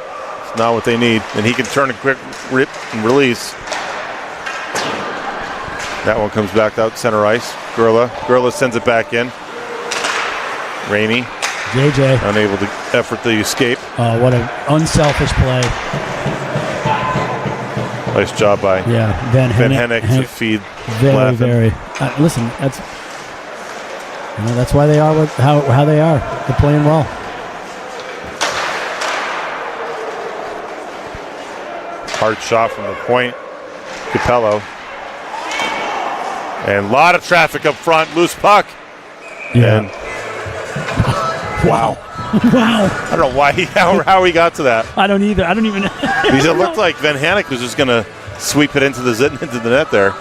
It's not what they need. And he can turn a quick rip and release. That one comes back out center ice. Gurla sends it back in. Rainey. JJ. Unable to effort the escape. What an unselfish play. Nice job by Van Hennick to feed Very, very. Listen, that's why they are how they are. They're playing well. Hard shot from the point. Capello. And a lot of traffic up front. Loose puck. Yeah. And wow. Wow. I don't know how he got to that. I don't either. I don't even Because it looked like Van Hennick was just going to sweep it into the net there.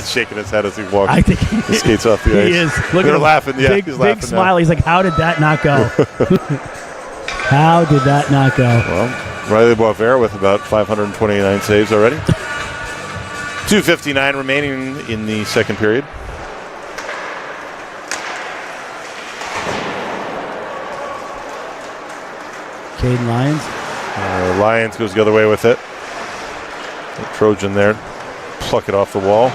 Shaking his head as he walks. I think he skates off the ice. He is. Look They're at laughing. Yeah, big, he's laughing. Big smile. Now. He's like, how did that not go? How did that not go? Well, Riley Boisvert with about 529 saves already. 2:59 remaining in the second period. Caden Lyons. Lyons goes the other way with it. The Trojan there. Pluck it off the wall.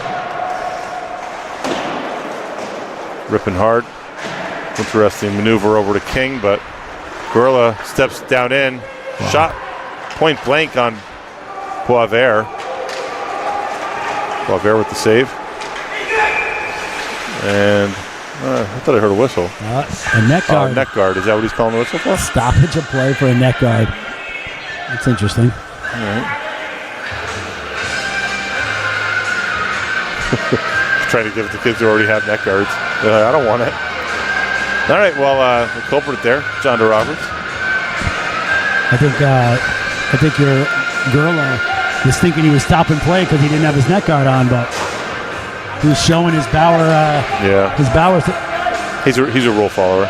Ripping hard. Interesting maneuver over to King, but Gurla steps down in. Wow. Shot point blank on Boisvert. Boisvert with the save. And I thought I heard a whistle. A net guard. Net guard. Is that what he's calling the whistle for? Stoppage of play for a net guard. That's interesting. All right. Trying to give it to kids who already have net guards. I don't want it. All right, well, the culprit there, John DeRoberts. I think your girl was thinking he was stopping play because he didn't have his net guard on, but he was showing his Bauer. His Bauer. He's a rule follower.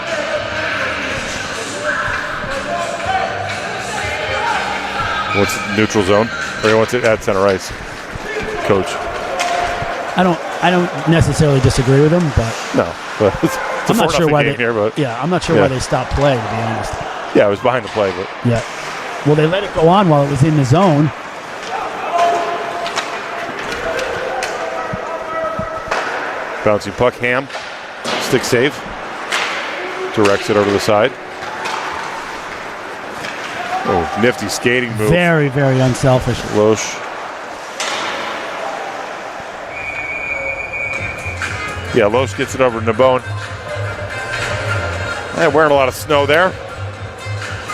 What's neutral zone? Or he wants it at center ice. Coach. I don't necessarily disagree with him, but no. But I'm not sure why I'm not sure why they stopped play, to be honest. Yeah, it was behind the play, but yeah. Well, they let it go on while it was in the zone. Bouncing puck, Ham, stick save, directs it over the side. Oh, nifty skating move. Very, very unselfish. Loesch. Yeah, Loesch gets it over to Nabone. Wearing a lot of snow there.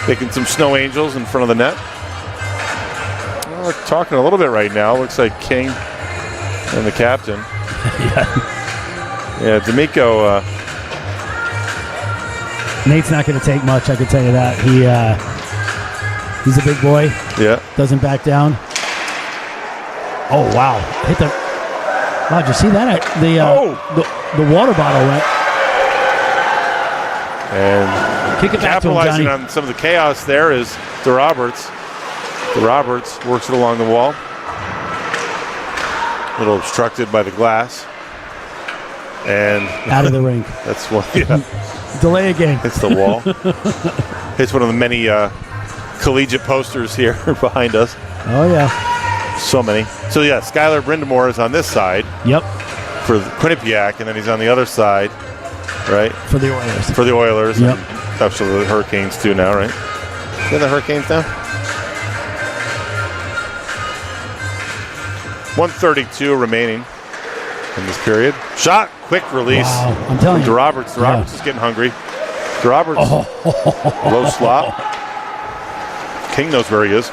Making some snow angels in front of the net. Well, we're talking a little bit right now. Looks like King and the captain. Yeah, D'Amico. Nate's not going to take much, I can tell you that. He's a big boy. Yeah. Doesn't back down. Oh, wow. Hit the... Wow, did you see that? The water bottle went. And kick it back capitalizing to him, on some of the chaos there is DeRoberts. DeRoberts works it along the wall. A little obstructed by the glass. And out of the rink. That's what, yeah. Delay a game. Hits the wall. Hits one of the many collegiate posters here behind us. Oh, yeah. So many. So, yeah, Skylar Brindamore is on this side. Yep. For Quinnipiac, and then he's on the other side, right? For the Oilers. For the Oilers. Yep. And actually, the Hurricanes, too, now, right? They're the Hurricanes now? 1:32 remaining in this period. Shot quick release. Wow, I'm telling you. DeRoberts. DeRoberts is getting hungry. DeRoberts, low slot. King knows where he is.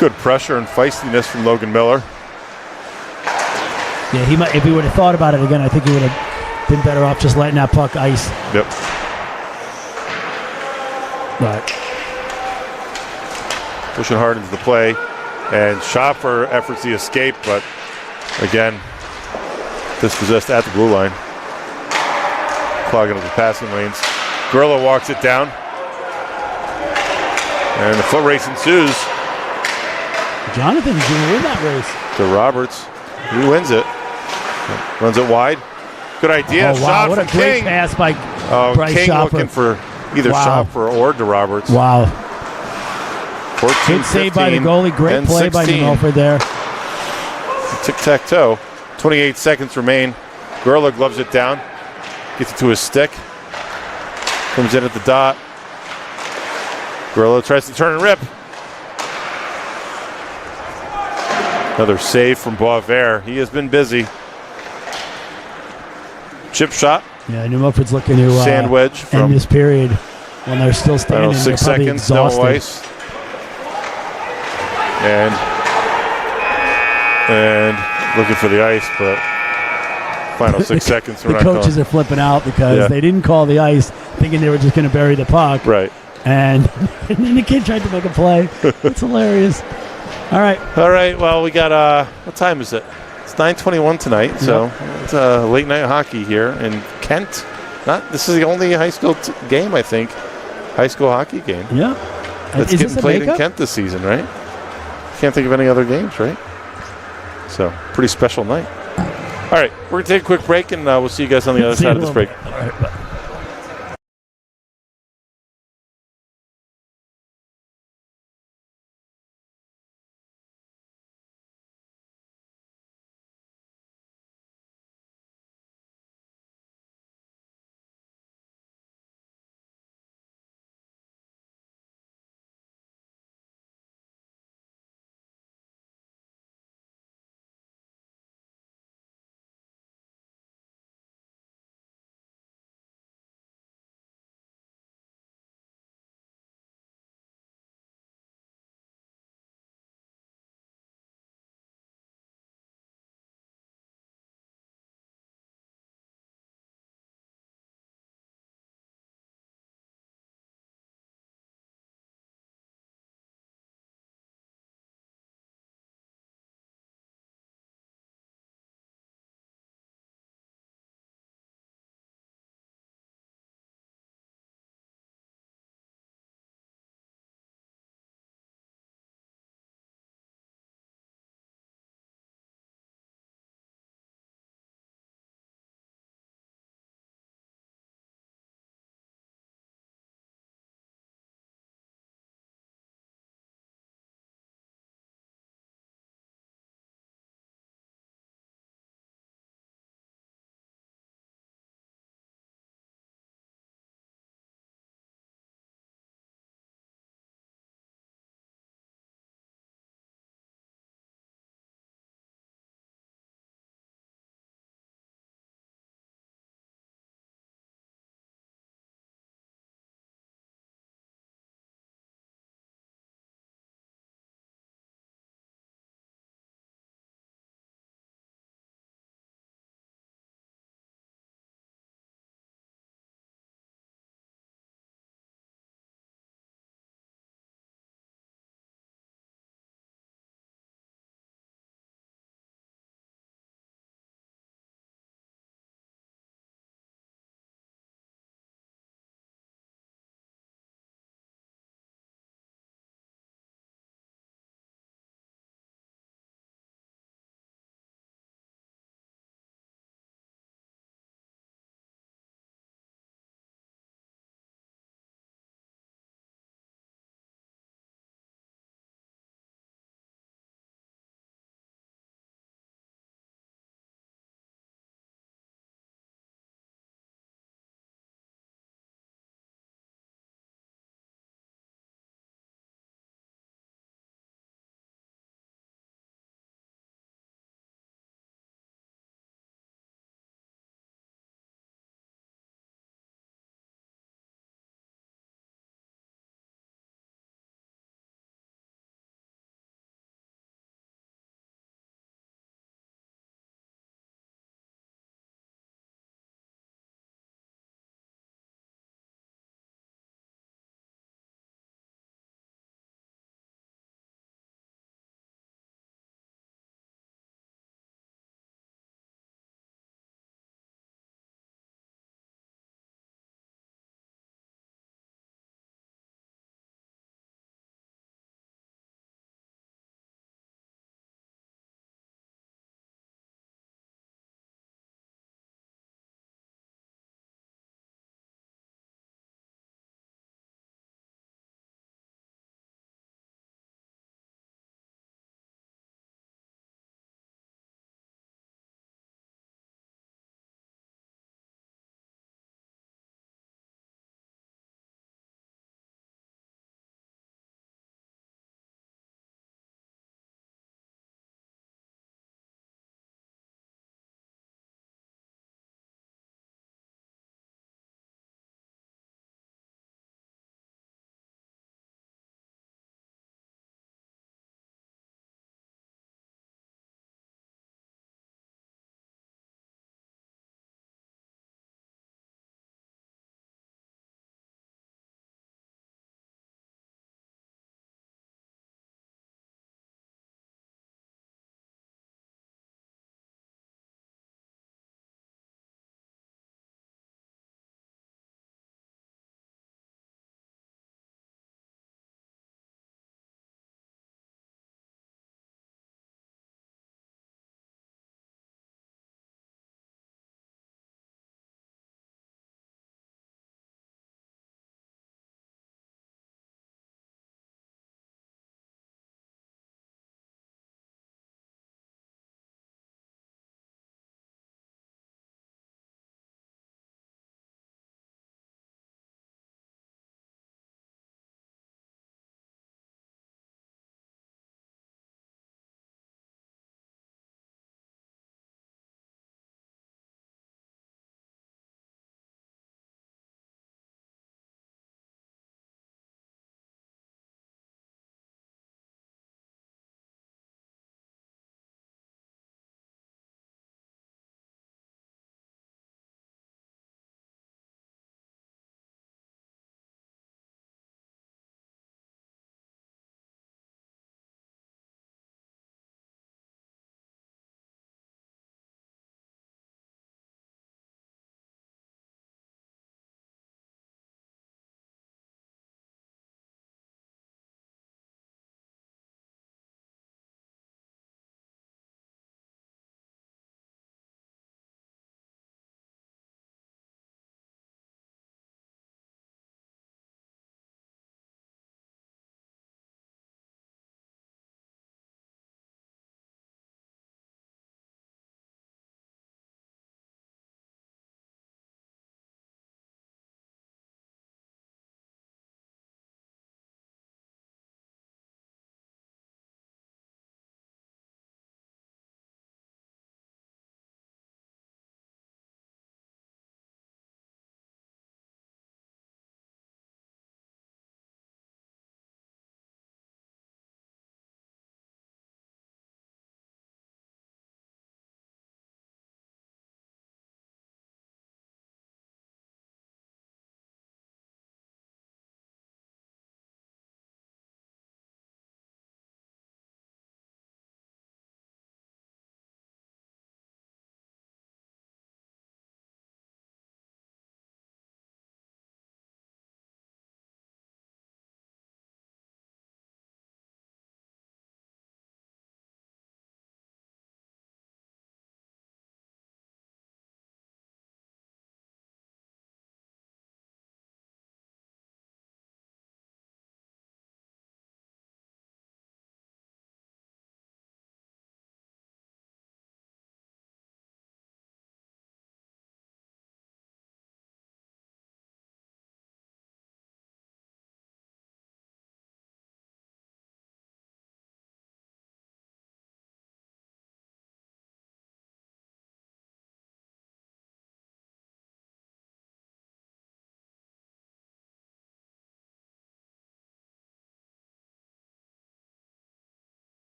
Good pressure and feistiness from Logan Miller. Yeah, he might. If he would have thought about it again, I think he would have been better off just letting that puck ice. Yep. But pushing hard into the play, and Schaffer efforts the escape, but again, dispossessed at the blue line, clogging up the passing lanes. Gurla walks it down, and the foot race ensues. Jonathan's going to win that race. DeRoberts, he wins it. Runs it wide. Good idea. Oh, wow. Shot What a from great King. pass by Bryce King Schaffer. looking for either Schaffer or DeRoberts. Wow. 14, good save 15, by the goalie. Great play 16. by Melford there. Tic-tac-toe. 28 seconds remain. Gurla gloves it down. Gets it to his stick. Comes in at the dot. Gurla tries to turn and rip. Another save from Boisvert. He has been busy. Chip shot. Yeah, New Milford's looking to sand wedge from end this period when they're still standing. 6 they're seconds. exhausted. No ice. And looking for the ice, but final 6 seconds. The coaches are flipping out because they didn't call the ice, thinking they were just going to bury the puck. Right. And then the kid tried to make a play. It's hilarious. All right. Well, we got what time is it? It's 9:21 tonight, so it's late night hockey here in Kent. This is the only high school game, I think. High school hockey game. Yeah. That's getting played in Kent this season, right? Can't think of any other games, right? So, pretty special night. All right, we're going to take a quick break, and we'll see you guys on the other side of this break. All right, bye.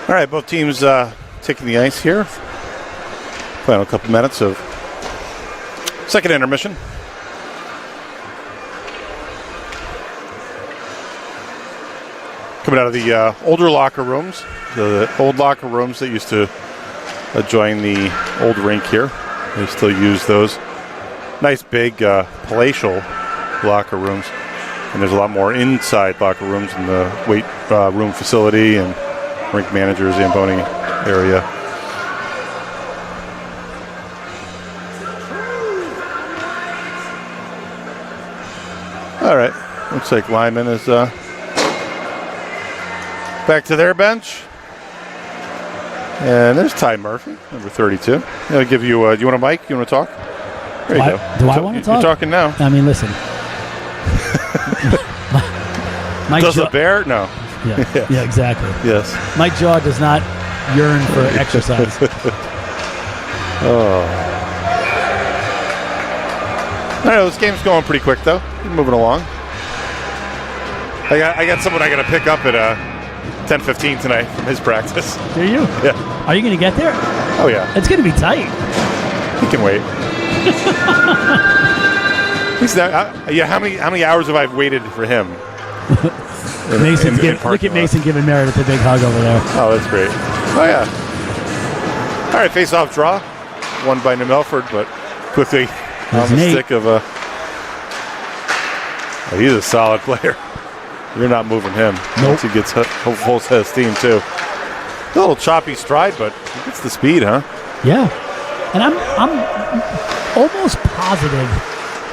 All right, both teams taking the ice here. Playing a couple minutes of second intermission. Coming out of the older locker rooms, the old locker rooms that used to adjoin the old rink here. They still use those. Nice big palatial locker rooms. And there's a lot more inside locker rooms in the weight room facility and rink manager Zamboni area. All right, looks like Lyman is back to their bench. And there's Ty Murphy, number 32. I'll give you, you want a mic? You want to talk? There you go. Do I want to talk? You're talking now. I mean, listen. Does the bear? No. Yeah, exactly. Yes. My jaw does not yearn for exercise. Oh. All right, this game's going pretty quick, though. Moving along. I got someone I got to pick up at 10:15 tonight from his practice. Do you? Yeah. Are you going to get there? Oh, yeah. It's going to be tight. He can wait. He's not, how many hours have I waited for him? Look at Mason giving Meredith a big hug over there. Oh, that's great. Oh, yeah. All right, face-off draw. Won by New Milford, but quickly on the stick of a... Oh, he's a solid player. You're not moving him. Nope. Once he gets full set of steam, too. A little choppy stride, but he gets the speed, huh? Yeah. And I'm almost positive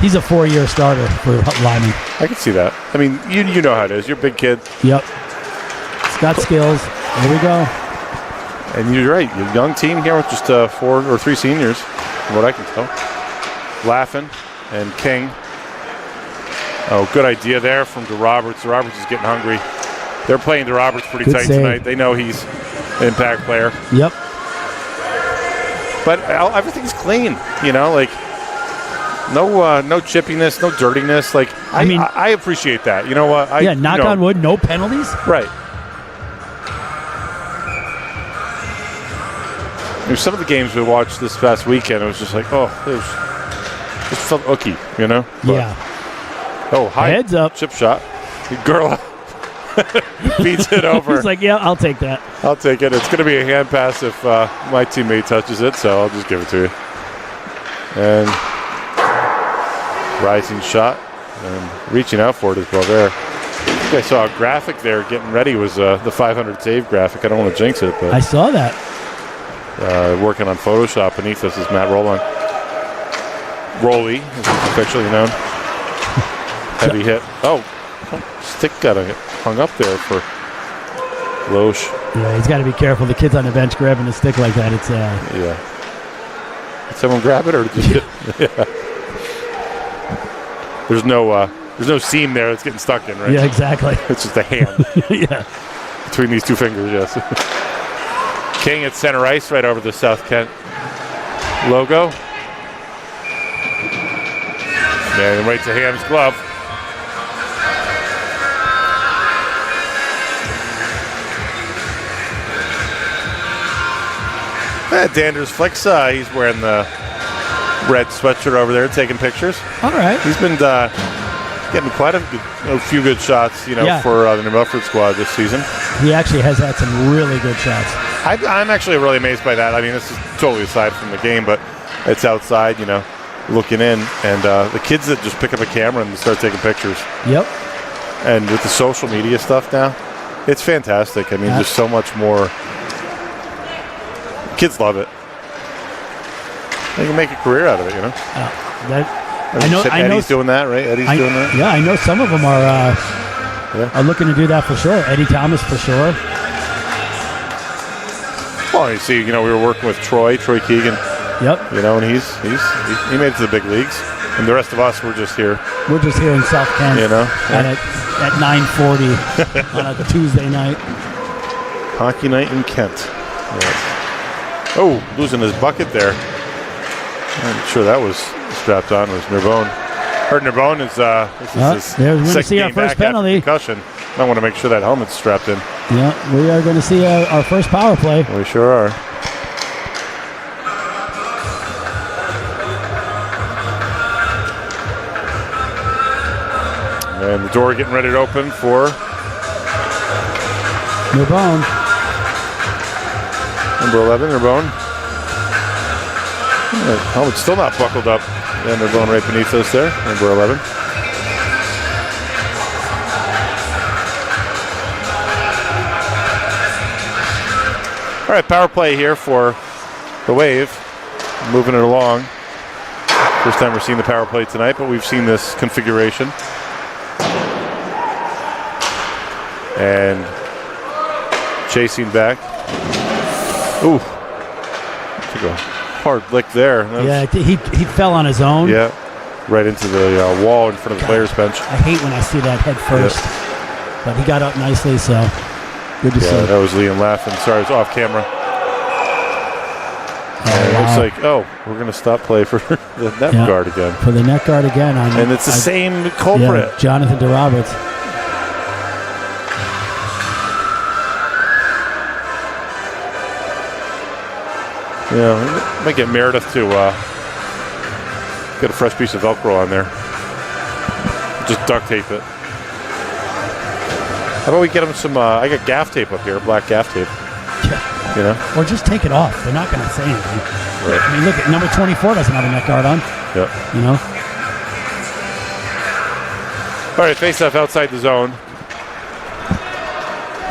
he's a 4-year starter for Lyman. I can see that. I mean, you know how it is. You're a big kid. Yep. He's got skills. There we go. And you're right. You're a young team here with just 4 or 3 seniors, from what I can tell. Laughin and King. Oh, good idea there from DeRoberts. DeRoberts is getting hungry. They're playing DeRoberts pretty Good tight save. tonight. They know he's an impact player. Yep. But everything's clean, like no chippiness, no dirtiness. Like I appreciate that. You know what? Knock on wood, no penalties. Right. There's some of the games we watched this past weekend. It was just like, it just felt icky, But, yeah. Oh, high Heads up. chip shot. The girl beats it over. He's like, yeah, I'll take that. I'll take it. It's going to be a hand pass if my teammate touches it, so I'll just give it to you. And rising shot and reaching out for it as well there. I think I saw a graphic there getting ready was the 500 save graphic. I don't want to jinx it, but I saw that. working on Photoshop beneath us is Matt Rowland. Rolly, as he's affectionately known. Heavy hit. Oh, stick got hung up there for Loesch. Yeah, he's got to be careful. The kid's on the bench grabbing a stick like that. It's yeah. Did someone grab it or did you? Yeah. There's no seam there that's getting stuck in, right? Yeah, exactly. It's just a hand. Yeah. Between these two fingers, yes. King at center ice right over the South Kent logo. And right to Ham's glove. Danders flicks. He's wearing the red sweatshirt over there, taking pictures. All right. He's been getting quite a few good shots, for the New Milford squad this season. He actually has had some really good shots. I'm actually really amazed by that. I mean, this is totally aside from the game, but it's outside, looking in, and the kids that just pick up a camera and start taking pictures. Yep. And with the social media stuff now, it's fantastic. I mean, there's so much more. Kids love it. They can make a career out of it, Eddie's doing that, right? Eddie's doing that. Yeah, I know some of them are looking to do that for sure. Eddie Thomas for sure. Well, you see, we were working with Troy Keegan. Yep. And he made it to the big leagues, and the rest of us were just here. We're just here in South Kent. At 9:40 on a Tuesday night. Hockey night in Kent. Yes. Oh, losing his bucket there. I'm sure that was strapped on was Nerbone. Heard Nerbone is this is his we're going to second see our game first back after penalty. concussion. I want to make sure that helmet's strapped in. Yeah, we are going to see our first power play. We sure are. And the door getting ready to open for Nurbone. Number 11, Nurbone. Helmet's still not buckled up. And they're going right beneath us there, number 11. All right, power play here for the Wave. Moving it along. First time we're seeing the power play tonight, but we've seen this configuration. And chasing back. Ooh. Took a hard lick there. Yeah, he fell on his own. Yeah, right into the wall in front of the players' bench. I hate when I see that head first. But he got up nicely, so good to see. Yeah, that was Liam laughing. Sorry, it was off camera. And it looks like, we're going to stop play for the net guard again. For the net guard again. And it's the same culprit. Yeah, Jonathan DeRoberts. Yeah, might get Meredith to get a fresh piece of Velcro on there. Just duct tape it. How about we get him some, I got gaff tape up here, black gaff tape. Yeah. You know? Or just take it off. They're not going to say anything. Right. I mean, look at number 24 doesn't have a neck guard on. Yep. You know? All right, face-off outside the zone.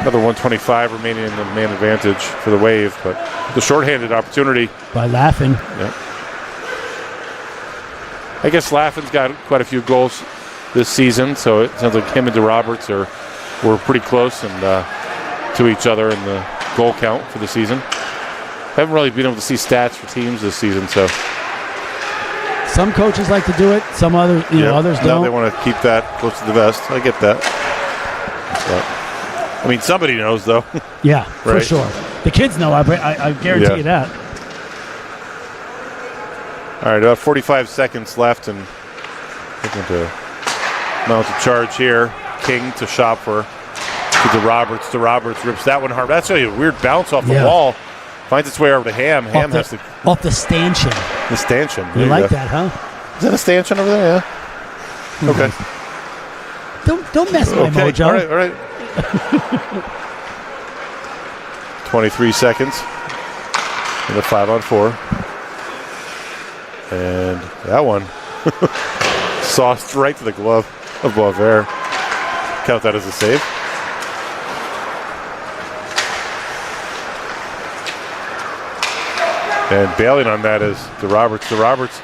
Another 125 remaining in the man advantage for the Wave, but the shorthanded opportunity. By Laughing. Yep. I guess Laughing's got quite a few goals this season, so it sounds like him and DeRoberts were pretty close and to each other in the goal count for the season. Haven't really been able to see stats for teams this season, so. Some coaches like to do it. Some others, others don't. Now they want to keep that close to the vest. I get that. But, I mean, somebody knows, though. Yeah, for sure. The kids know. I guarantee you that. All right, about 45 seconds left, and looking to mount a charge here. King to Shopper to DeRoberts. DeRoberts rips that one hard. That's really a weird bounce off the wall. Finds its way over to Ham. Ham has to off the stanchion. The stanchion. You like that, huh? Is that a stanchion over there? Yeah. Okay. Don't mess my mojo. All right. 23 seconds. And a 5-on-4. And that one sauced right to the glove of Boisvert. Count that as a save. And bailing on that is DeRoberts. DeRoberts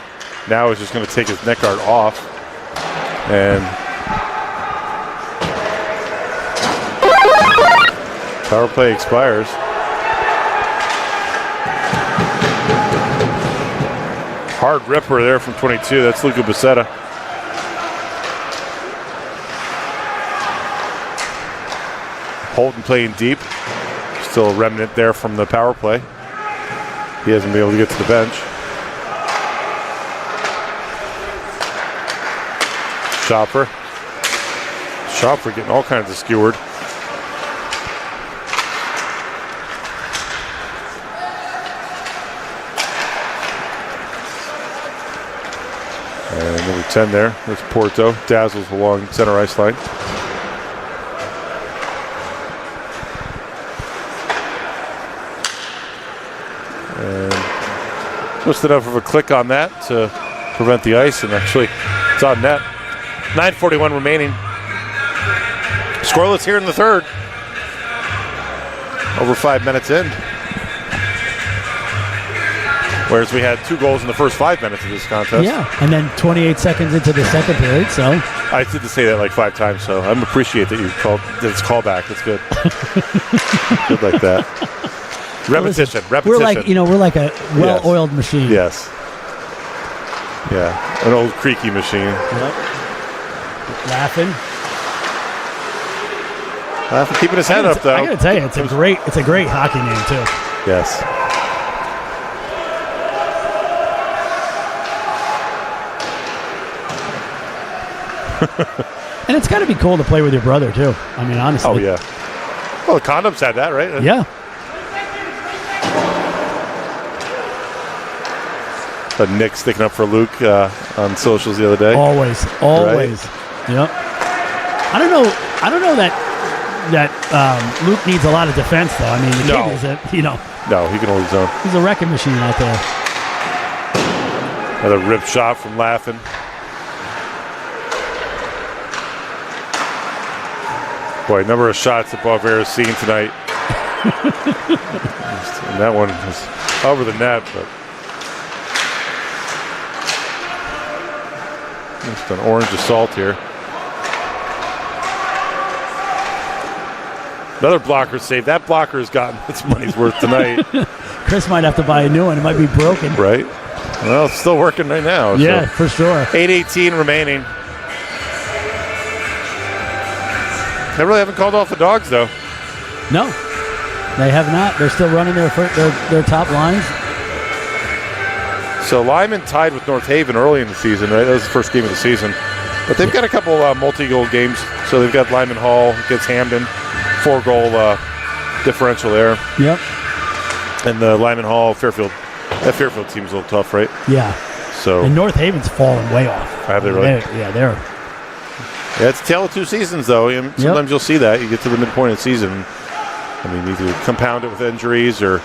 now is just going to take his neck guard off. And power play expires. Hard ripper there from 22. That's Luca Becerra. Holton playing deep. Still a remnant there from the power play. He hasn't been able to get to the bench. Shopper getting all kinds of skewered. And number 10 there. There's Porto. Dazzles along center ice line. Just enough of a click on that to prevent the ice, and actually it's on net. 9:41 remaining. Scoreless here in the third. Over 5 minutes in. Whereas we had 2 goals in the first 5 minutes of this contest. Yeah, and then 28 seconds into the second period, so. I did say that like 5 times, so I appreciate that you called this callback. That's good. Good like that. Repetition. We're like a well-oiled machine. Yes. Yeah, an old creaky machine. Yep. Laughing, keeping his head up though. I gotta tell you, it's a great hockey name too. Yes. And it's got to be cool to play with your brother too. I mean, honestly. Oh yeah. Oh, the condoms had that, right? Yeah. But Nick sticking up for Luke on socials the other day. Always. Right? Yep. I don't know that Luke needs a lot of defense, though. I mean, the kid is No, he can hold his own. He's a wrecking machine out there. Another rip shot from Laughing. Boy, number of shots that Boisvert has seen tonight. And that one was over the net, but just an orange assault here. Another blocker save. That blocker has gotten its money's worth tonight. Chris might have to buy a new one. It might be broken. Right. Well, it's still working right now. Yeah, for sure. 8:18 remaining. They really haven't called off the Dogs, though. No, they have not. They're still running their top lines. So Lyman tied with North Haven early in the season, right? That was the first game of the season. But they've got a couple multi-goal games. So they've got Lyman Hall against Hamden, 4-goal differential there. Yep. And the Lyman Hall Fairfield. That Fairfield team's a little tough, right? Yeah. So and North Haven's fallen way off. Have they really? They're. Yeah, it's a tale of two seasons, though. Sometimes you'll see that. You get to the midpoint of the season. I mean, either compound it with injuries or,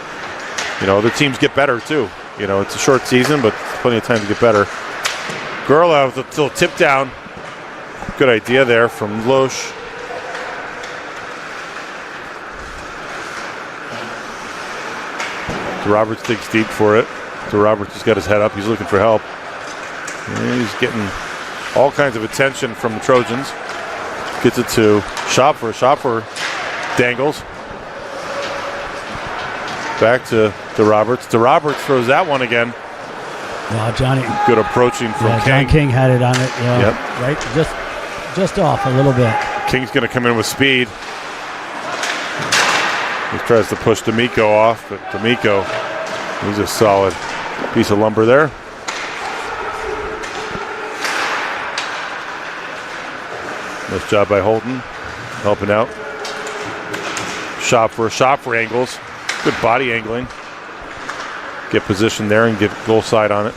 other teams get better, too. It's a short season, but plenty of time to get better. Gurla with a little tip down. Good idea there from Loesch. Roberts digs deep for it. Roberts has got his head up. He's looking for help. And he's getting all kinds of attention from the Trojans. Gets it to Schopfer. Schopfer dangles. Back to Roberts. Roberts throws that one again. Wow, Johnny. Good approaching from King. John King had it on it. Yep. Right, just off a little bit. King's going to come in with speed. He tries to push D'Amico off, but D'Amico, he's a solid piece of lumber there. Nice job by Holton, helping out. Schopfer angles. Good body angling. Get position there and get goal side on it.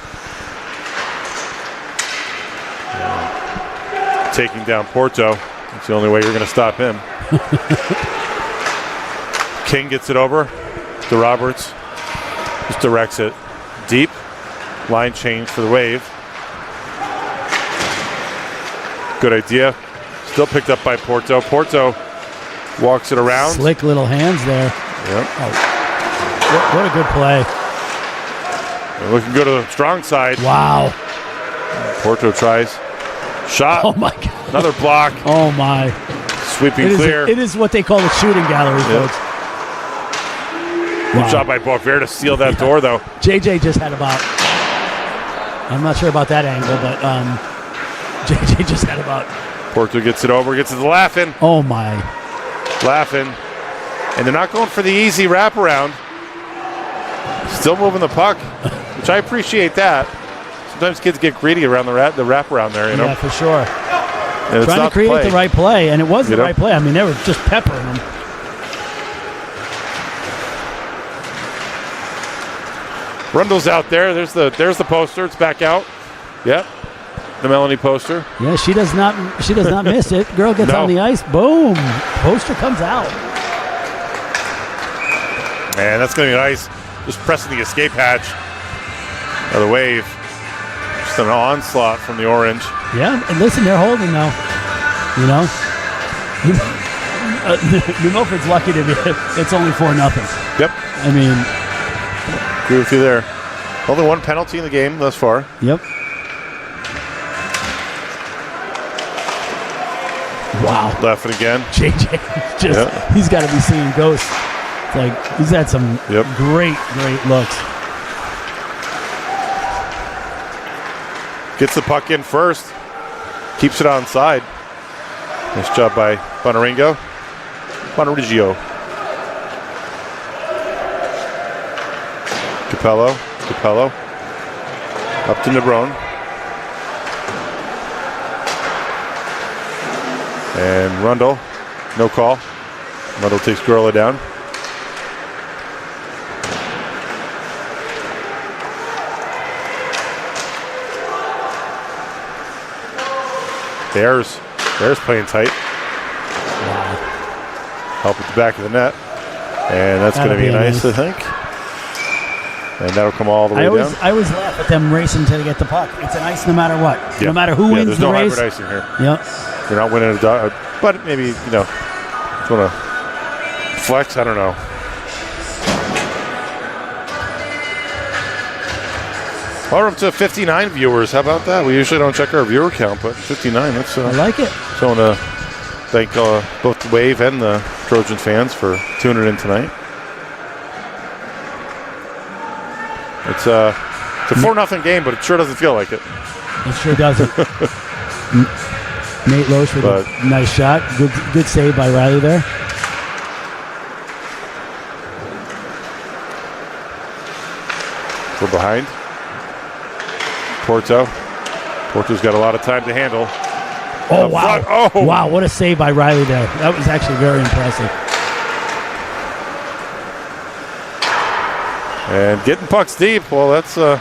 Taking down Porto. That's the only way you're going to stop him. King gets it over to Roberts. Just directs it deep. Line change for the Wave. Good idea. Still picked up by Porto. Porto walks it around. Slick little hands there. Yep. Oh. What a good play. They're looking good to the strong side. Wow. Porto tries. Shot. Oh, my God. Another block. Oh, my. Sweeping clear. It is what they call the shooting gallery, folks. Good job by Boisvert to seal that door, though. JJ just had about, I'm not sure about that angle, but JJ just had about. Porto gets it over, gets to the Laughing. Oh, my. Laughing. And they're not going for the easy wraparound. Still moving the puck, which I appreciate that. Sometimes kids get greedy around the wraparound there, Yeah, for sure. And trying to create the right play, and it was the right play. I mean, they were just peppering them. Rundle's out there. There's the poster. It's back out. Yep. The Melanie poster. Yeah, she does not miss it. Girl gets on the ice. Boom. Poster comes out. Man, that's going to be nice. Just pressing the escape hatch of the Wave. Just an onslaught from the Orange. Yeah, and listen, they're holding now. New Milford's lucky to be. It's only 4-0. Yep. I mean, agree with you there. Only one penalty in the game thus far. Yep. Wow. Left it again. JJ, he's got to be seeing ghosts. It's like he's had some great looks. Gets the puck in first. Keeps it onside. Nice job by Bonarigio. Capello. Up to Nebrone. And Rundle. No call. Muddle takes Gurla down. Bears playing tight. Wow. Help at the back of the net. And that's going to be nice, I think. And that'll come all the way down. I always laugh at them racing to get the puck. It's an ice no matter what. Yeah. No matter who wins the race. There's no hybrid icing here. Yep. You're not winning but maybe, you know, just want to flex. I don't know. Well, we're up to 59 viewers. How about that? We usually don't check our viewer count, but 59, that's... I like it. So I want to thank both the Wave and the Trojan fans for tuning in tonight. It's a 4-0 game, but it sure doesn't feel like it. It sure doesn't. Nate Loesch with a nice shot. Good save by Riley there. We're behind. Porto's got a lot of time to handle. Oh, wow. Oh. Wow, what a save by Riley there. That was actually very impressive. And getting pucks deep, well, that's to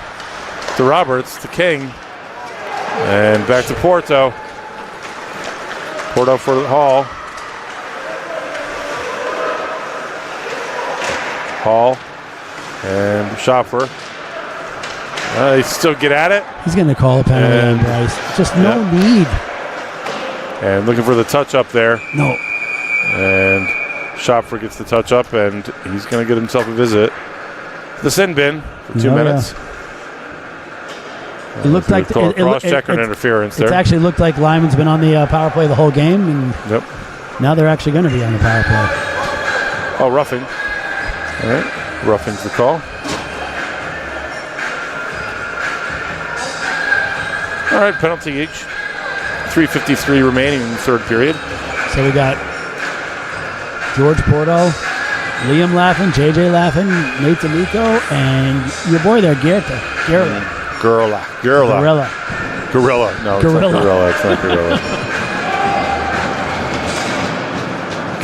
Roberts, to King. And back to Porto. Porto for the Hall. And Schopfer. They still get at it. He's going to call a penalty on Bryce. Just no need. And looking for the touch up there. No. And Schopfer gets the touch up, and he's going to get himself a visit. The sin bin for 2 minutes. It looked like cross-check and interference there. It actually looked like Lyman's been on the power play the whole game, and now they're actually going to be on the power play. Oh, roughing. All right, roughing's the call. All right, penalty each. 3:53 remaining in the third period. So we got George Porto, Liam laughing, JJ laughing, Nate D'Amico, and your boy there, Gorilla. Gorilla. No, it's not Gorilla. It's not Gorilla.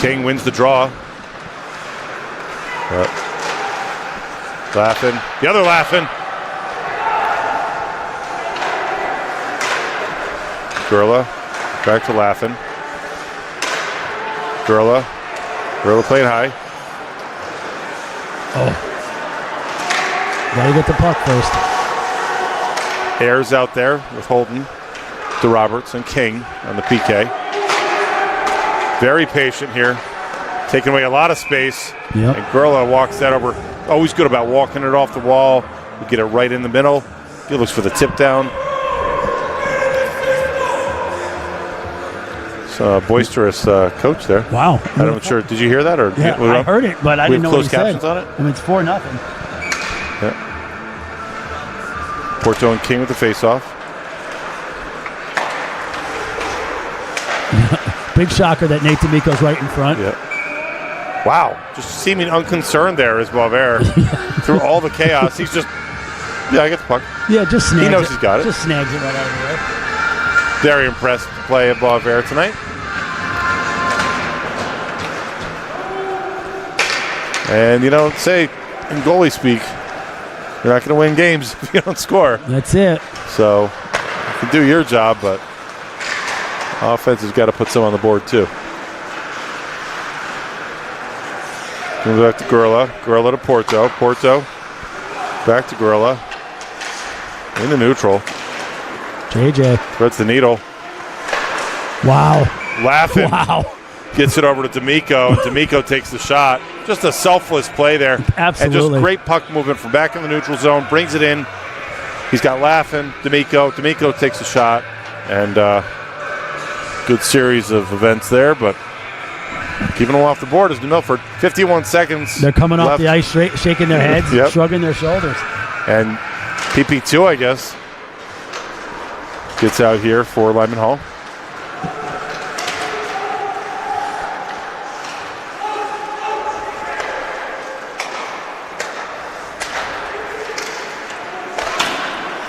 King wins the draw. Laughing. The other laughing. Gorilla. Back to laughing. Gorilla playing high. Oh. Gotta get the puck first. Ayers out there with Holden to Roberts and King on the PK. Very patient here. Taking away a lot of space. Yep. And Gorilla walks that over. Always good about walking it off the wall. We get it right in the middle. He looks for the tip down. Boisterous coach there. Wow. I'm not sure. Did you hear that? Or yeah, I heard it, but I didn't know what he said. Closed captions on it? I mean, it's 4-0. Yeah. Porto and King with the face-off. Big shocker that Nate D'Amico's right in front. Yeah. Wow. Just seeming unconcerned there is Boisvert. Through all the chaos. He's just, I get the puck. Yeah, just snags it. He knows he's got it. Just snags it right out of the way. Very impressed to play at Boisvert tonight. And, say in goalie speak, you're not going to win games if you don't score. That's it. So you can do your job, but offense has got to put some on the board too. Move back to Gorilla to Porto. Porto back to Gorilla in the neutral. JJ threads the needle. Wow. Laughing. Wow. Gets it over to D'Amico. D'Amico takes the shot. Just a selfless play there. Absolutely. And just great puck movement from back in the neutral zone. Brings it in. He's got Laughing. D'Amico. D'Amico takes the shot. And good series of events there, but keeping them off the board is New Milford. 51 seconds. They're coming off the ice, shaking their heads, shrugging their shoulders. And PP2, I guess, gets out here for Lyman Hall.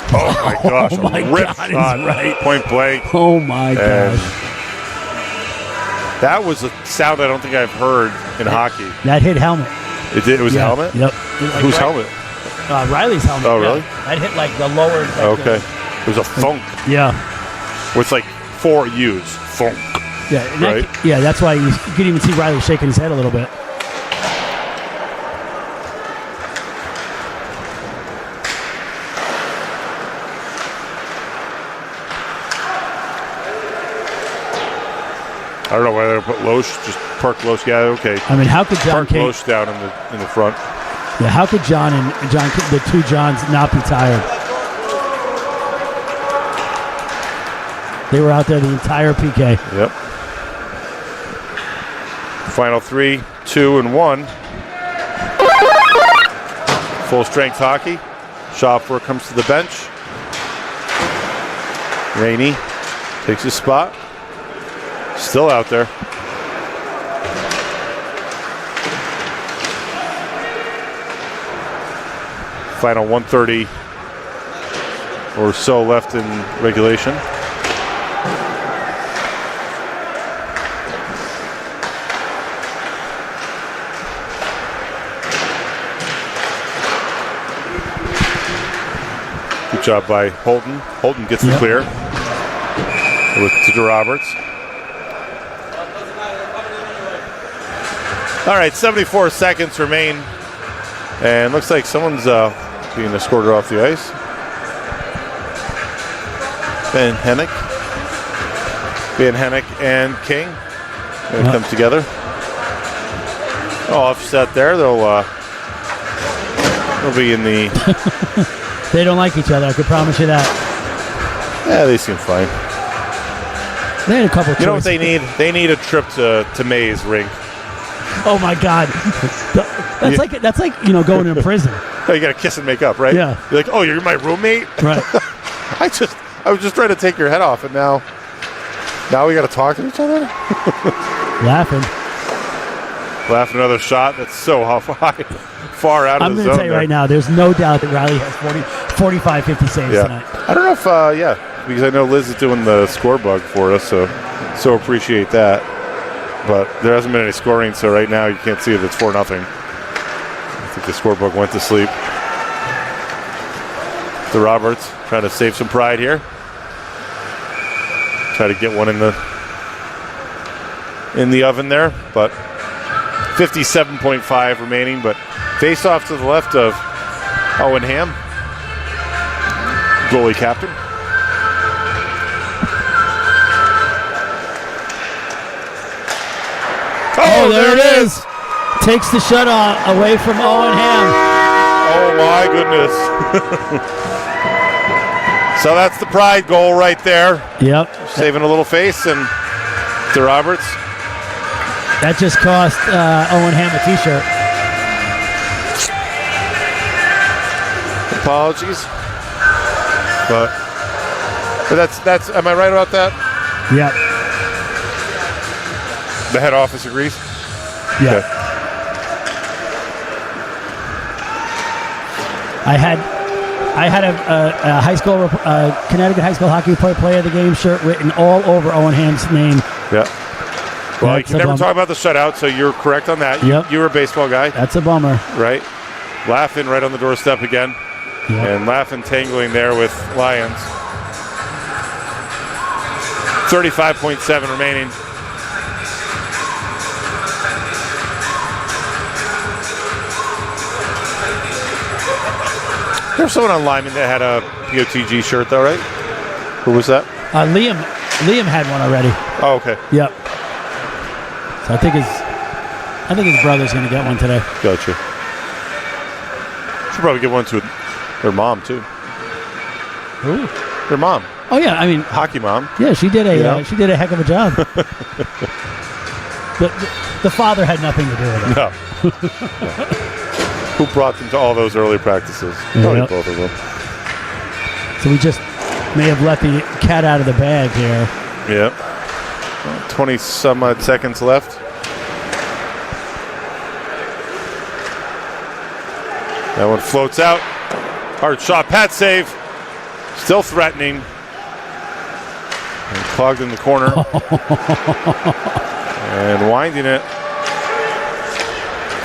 Oh my gosh! Oh my a rip God, shot, right. point blank. Oh my gosh! That was a sound I don't think I've heard in hockey. That hit helmet. It did. It was a helmet? Yep. Whose helmet? Riley's helmet. Oh, really? That hit like the lower. Okay. It was a thunk. Yeah. With like 4 U's. Thunk. Yeah. Right? That's why you could even see Riley shaking his head a little bit. I don't know why they put Loesch, just park Loesch. Yeah, okay. I mean, how could John park Loesch down in the front? Yeah, how could John and the two Johns not be tired? They were out there the entire PK. Yep. Final 3, 2, and 1. Full strength hockey. Schopfer comes to the bench. Rainey takes his spot. Still out there. Final 1:30 or so left in regulation. Good job by Holton. Holton gets the clear to Roberts. All right, 74 seconds remain. And looks like someone's being escorted off the ice. Van Hennick and King going to come together. Offset there. They'll be in the... They don't like each other, I can promise you that. Yeah, they seem fine. They had a couple of choices. You know what they need? They need a trip to Mays Rink. Oh my God, that's like going to prison. Oh, you got to kiss and make up, right? Yeah. You're like, oh, you're my roommate. Right. I was just trying to take your head off, and now we got to talk to each other. Laughing another shot that's so far out of the zone. I'm going to tell you right now, there's no doubt that Riley has 45, 50 saves tonight. I don't know if because I know Liz is doing the score bug for us, so appreciate that. But there hasn't been any scoring, so right now you can't see if it's 4-0. I think the scorebook went to sleep. To Roberts, trying to save some pride here. Try to get one in the oven there, but 57.5 remaining. But face off to the left of Owen Ham, goalie captain. Oh, there it is. Takes the shutout away from Owen Ham. Oh, my goodness. So that's the pride goal right there. Yep. Saving a little face and to Roberts. That just cost Owen Ham a T-shirt. Apologies. But that's am I right about that? Yep. The head office agrees? Yeah. Okay. I had a high school Connecticut high school hockey player of the game shirt written all over Owen Ham's name. Yeah. Well, you can never talk about the shutout, so you're correct on that. Yep. You were a baseball guy. That's a bummer. Right. Laughlin right on the doorstep again. Yep. And Laughlin tangling there with Lions. 35.7 remaining. There's someone on Lyman that had a POTG shirt, though, right? Who was that? Liam had one already. Oh, okay. Yep. So I think his brother's going to get one today. Gotcha. Should probably give one to their mom too. Who? Their mom. Oh yeah, I mean hockey mom. Yeah, she did a heck of a job. The father had nothing to do with it. No. Who brought them to all those early practices? Probably both of them. So we just may have let the cat out of the bag here. Yep. 20 some odd seconds left. That one floats out. Hard shot, Pat save. Still threatening. And clogged in the corner. And winding it.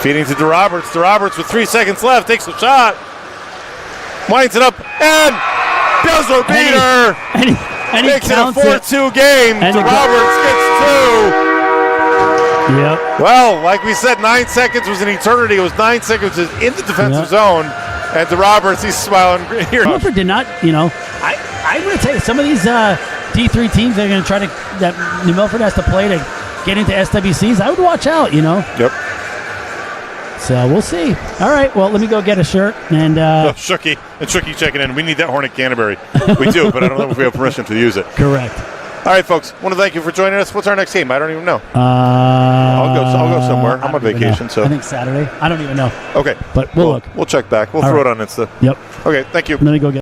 Feeding to DeRoberts. DeRoberts with 3 seconds left. Takes a shot. Winds it up. And does a beater. And makes it a 4-2 game. DeRoberts gets 2. Yep. Well, like we said, 9 seconds was an eternity. It was 9 seconds in the defensive zone. And DeRoberts, he's smiling here. Milford did not, I'm going to tell you, some of these D3 teams that are going to try to, that New Milford has to play to get into SWCs, I would watch out, Yep. So we'll see. All right, well, let me go get a shirt. And Shooky checking in. We need that Hornet Canterbury. We do, but I don't know if we have permission to use it. Correct. All right, folks. Want to thank you for joining us. What's our next game? I don't even know. I'll go somewhere. I'm on vacation, so I think Saturday. I don't even know. Okay, but we'll look. We'll check back. We'll throw it on Insta. Yep. Okay, thank you. Let me go get